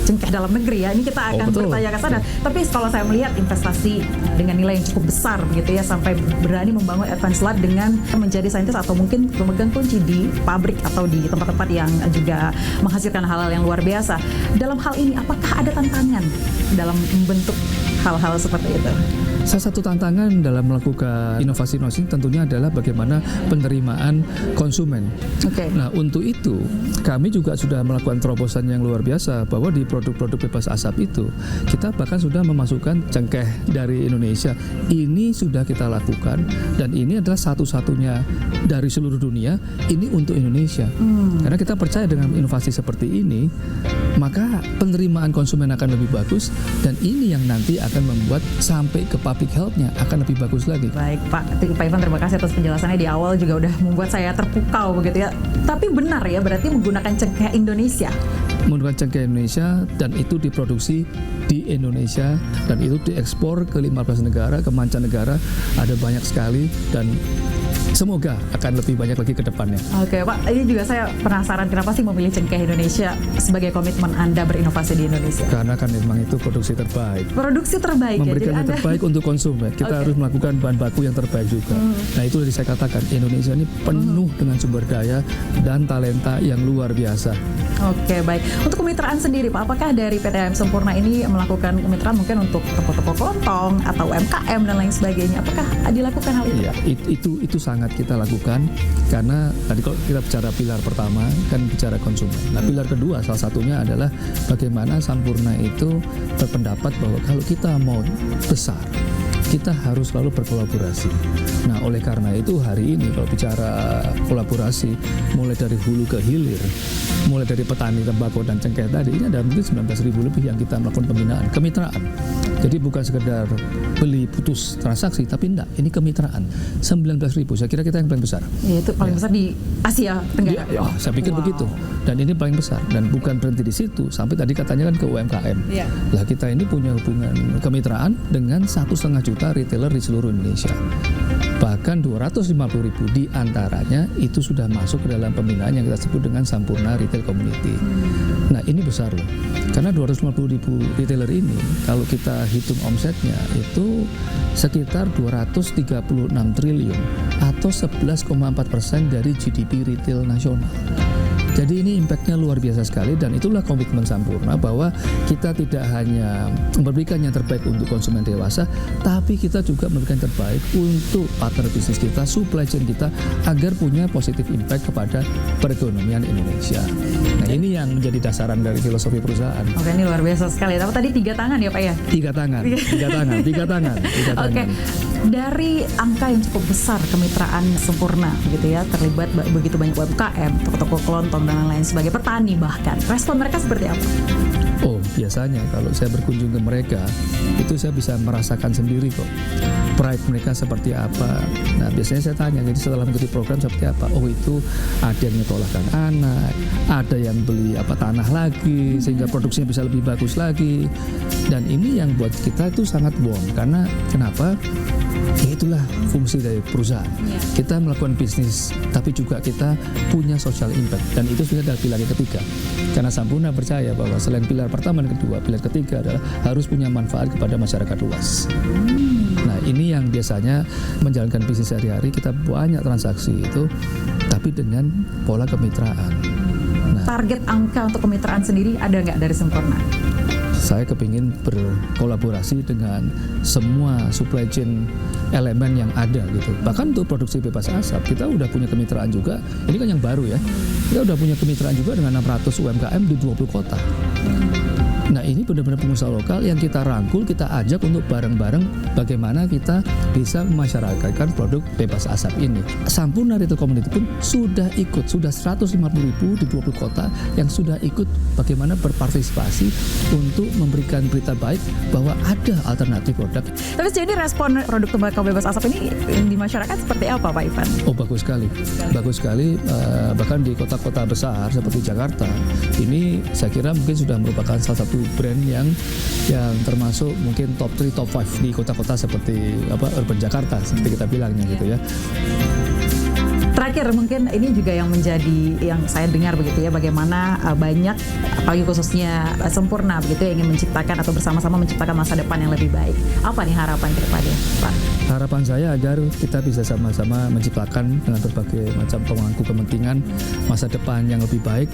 cengkeh dalam negeri ya. Ini kita akan bertanya ke sana. Tapi kalau saya melihat investasi dengan nilai yang cukup besar begitu ya, sampai berani membangun Advanced Lab dengan menjadi saintis atau mungkin pemegang kunci di pabrik atau di tempat-tempat yang juga menghasilkan hal-hal yang luar biasa. Dalam hal ini apakah ada tantangan dalam membentuk hal-hal seperti itu? Salah satu tantangan dalam melakukan inovasi-inovasi tentunya adalah bagaimana penerimaan konsumen. Nah, untuk itu kami juga sudah melakukan terobosan yang luar biasa bahwa di produk-produk bebas asap itu kita bahkan sudah memasukkan cengkeh dari Indonesia. Ini sudah kita lakukan dan ini adalah satu-satunya dari seluruh dunia ini untuk Indonesia. Karena kita percaya dengan inovasi seperti ini, maka penerimaan konsumen akan lebih bagus dan ini yang nanti akan membuat sampai ke public health-nya akan lebih bagus lagi. Baik Pak Ivan, terima kasih atas penjelasannya. Di awal juga udah membuat saya terpukau begitu ya. Tapi benar ya, berarti menggunakan cengkeh Indonesia. Menggunakan cengkeh Indonesia dan itu diproduksi di Indonesia dan itu diekspor ke 15 negara, ke mancanegara, ada banyak sekali dan semoga akan lebih banyak lagi ke depannya. Oke Pak, ini juga saya penasaran kenapa sih memilih cengkeh Indonesia sebagai komitmen Anda berinovasi di Indonesia? Karena kan memang itu produksi terbaik. Produksi terbaik memberikan ya? yang terbaik untuk konsumen. Kita harus melakukan bahan baku yang terbaik juga. Nah itu tadi saya katakan, Indonesia ini penuh dengan sumber daya dan talenta yang luar biasa. Oke, baik. Untuk kemitraan sendiri Pak, apakah dari PT HM Sempurna ini melakukan kemitraan mungkin untuk toko-toko kelontong atau UMKM dan lain sebagainya? Apakah dilakukan hal itu? Iya, itu sangat kita lakukan karena tadi kalau kita bicara pilar pertama kan bicara konsumen. Nah, pilar kedua salah satunya adalah bagaimana Sampurna itu berpendapat bahwa kalau kita mau besar, kita harus selalu berkolaborasi. Nah, oleh karena itu hari ini kalau bicara kolaborasi mulai dari hulu ke hilir, mulai dari petani tembakau dan cengkeh tadi, ini ada mungkin 19.000 lebih yang kita melakukan pembinaan, kemitraan. Jadi bukan sekedar beli putus transaksi, tapi enggak, ini kemitraan. 19.000, saya kira kita yang paling besar. Ya, itu paling besar di Asia Tenggara. Ya, saya pikir begitu. Dan ini paling besar. Dan bukan berhenti di situ, sampai tadi katanya kan ke UMKM. Ya. Lah kita ini punya hubungan kemitraan dengan 1,5 juta retailer di seluruh Indonesia. Bahkan 250.000 di antaranya itu sudah masuk ke dalam pembinaan yang kita sebut dengan Sampurna Retail Community. Nah ini besar loh, karena 250.000 retailer ini kalau kita hitung omsetnya itu sekitar 236 triliun atau 11,4% dari GDP retail nasional. Jadi ini impactnya luar biasa sekali dan itulah komitmen Sampurna bahwa kita tidak hanya memberikan yang terbaik untuk konsumen dewasa, tapi kita juga memberikan yang terbaik untuk partner bisnis kita, supply chain kita agar punya positif impact kepada perekonomian Indonesia. Nah ini yang menjadi dasaran dari filosofi perusahaan. Oke, ini luar biasa sekali. Tapi tadi 3 tangan ya Pak ya? 3 tangan. Oke, dari angka yang cukup besar kemitraan Sempurna gitu ya, terlibat begitu banyak UMKM, toko-toko kelontong dan lain-lain sebagai petani bahkan. Respon mereka seperti apa? Oh, biasanya kalau saya berkunjung ke mereka, itu saya bisa merasakan sendiri kok. Pride mereka seperti apa. Nah, biasanya saya tanya, jadi setelah mengikuti program seperti apa? Oh, itu ada yang nyekolahkan anak, ada yang beli tanah lagi, sehingga produksinya bisa lebih bagus lagi. Dan ini yang buat kita itu sangat bond. Karena kenapa? Ya itulah fungsi dari perusahaan. Kita melakukan bisnis, tapi juga kita punya social impact. Dan itu sudah adalah pilar yang ketiga. Karena Sampurna percaya bahwa selain pilar pertama dan kedua, pilar ketiga adalah harus punya manfaat kepada masyarakat luas. Nah ini yang biasanya menjalankan bisnis sehari-hari, kita banyak transaksi itu, tapi dengan pola kemitraan. Nah, target angka untuk kemitraan sendiri ada nggak dari Sempurna? Saya kepingin berkolaborasi dengan semua supply chain elemen yang ada gitu. Bahkan untuk produksi bebas asap kita udah punya kemitraan juga. Ini kan yang baru ya. Kita udah punya kemitraan juga dengan 600 UMKM di 20 kota. Nah ini benar-benar pengusaha lokal yang kita rangkul, kita ajak untuk bareng-bareng bagaimana kita bisa memasyarakatkan produk bebas asap ini. Sampurna Retail Community pun sudah ikut, sudah 150.000 di 20 kota yang sudah ikut bagaimana berpartisipasi untuk memberikan berita baik bahwa ada alternatif produk. Tapi sejauh ini respon produk tembakau bebas asap ini di masyarakat seperti apa Pak Ivan? Oh bagus sekali, bagus sekali. Bahkan di kota-kota besar seperti Jakarta, ini saya kira mungkin sudah merupakan salah satu brand yang termasuk mungkin top 3, top 5 di kota-kota seperti urban Jakarta seperti kita bilangnya gitu ya. Terakhir mungkin ini juga yang menjadi yang saya dengar begitu ya, bagaimana banyak apalagi khususnya Sempurna begitu yang ingin menciptakan atau bersama-sama menciptakan masa depan yang lebih baik. Apa nih harapan ke depannya, Pak? Harapan saya agar kita bisa sama-sama menciptakan dengan berbagai macam pemangku kepentingan masa depan yang lebih baik,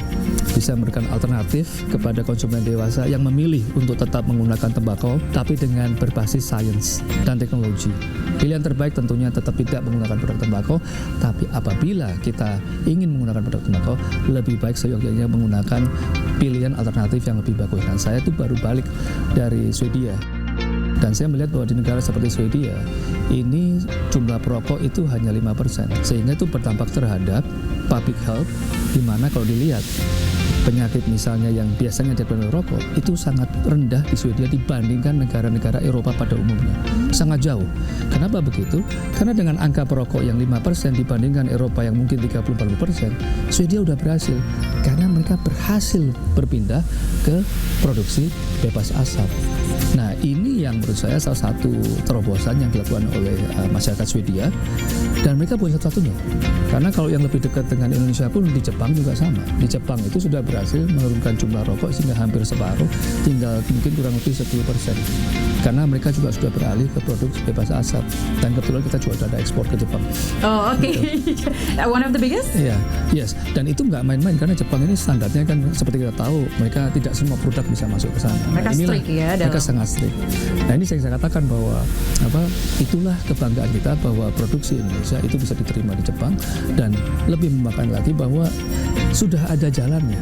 bisa memberikan alternatif kepada konsumen dewasa yang memilih untuk tetap menggunakan tembakau tapi dengan berbasis sains dan teknologi. Pilihan terbaik tentunya tetap tidak menggunakan produk tembakau, tapi apabila kita ingin menggunakan produk tembakau, lebih baik seyogyanya menggunakan pilihan alternatif yang lebih bagus. Dan saya itu baru balik dari Swedia. Dan saya melihat bahwa di negara seperti Swedia, ini jumlah perokok itu hanya 5%. Sehingga itu berdampak terhadap public health, di mana kalau dilihat penyakit misalnya yang biasanya disebabkan oleh rokok itu sangat rendah di Swedia dibandingkan negara-negara Eropa pada umumnya. Sangat jauh. Kenapa begitu? Karena dengan angka perokok yang 5% dibandingkan Eropa yang mungkin 30-40%, Swedia udah berhasil. Karena mereka berhasil berpindah ke produksi bebas asap. Nah, ini yang menurut saya salah satu terobosan yang dilakukan oleh masyarakat Swedia, dan mereka punya satu-satunya. Karena kalau yang lebih dekat dengan Indonesia pun di Jepang juga sama. Di Jepang itu sudah berhasil menurunkan jumlah rokok sehingga hampir separuh, tinggal mungkin kurang lebih 10%. Karena mereka juga sudah beralih ke produk bebas asap. Dan kebetulan kita juga ada ekspor ke Jepang. Oh, oke. One of the biggest? Iya, yes. Dan itu nggak main-main karena Jepang ini standarnya kan seperti kita tahu, mereka tidak semua produk bisa masuk ke sana. Mereka strict ya dalam. Mereka sangat strict. Nah, ini saya katakan bahwa itulah kebanggaan kita bahwa produksi Indonesia itu bisa diterima di Jepang, dan lebih membanggakan lagi bahwa sudah ada jalannya.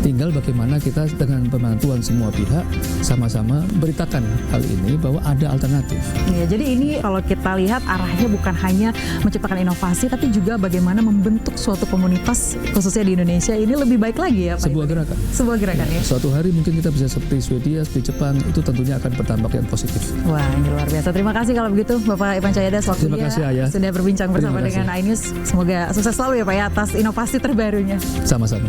Tinggal bagaimana kita dengan pembantuan semua pihak sama-sama beritakan hal ini bahwa ada alternatif. Ya, jadi ini kalau kita lihat arahnya bukan hanya menciptakan inovasi, tapi juga bagaimana membentuk suatu komunitas khususnya di Indonesia ini lebih baik lagi ya Pak. Sebuah gerakan. Sebuah gerakan ya. Suatu hari mungkin kita bisa seperti Swedia, seperti Jepang, itu tentunya akan berdampak yang positif. Wah, ini luar biasa. Terima kasih kalau begitu Bapak Ivan Cahyada Terima kasih, Ayah. sudah berbincang bersama dengan iNews. Semoga sukses selalu ya Pak ya atas inovasi terbarunya. Sama-sama.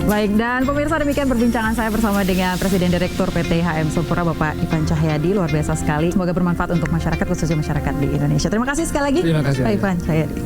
Baik, dan pemirsa demikian perbincangan saya bersama dengan Presiden Direktur PT HM Sempurna Bapak Ivan Cahyadi. Luar biasa sekali. Semoga bermanfaat untuk masyarakat, khususnya masyarakat di Indonesia. Terima kasih sekali lagi Terima kasih, Pak Ivan Cahyadi.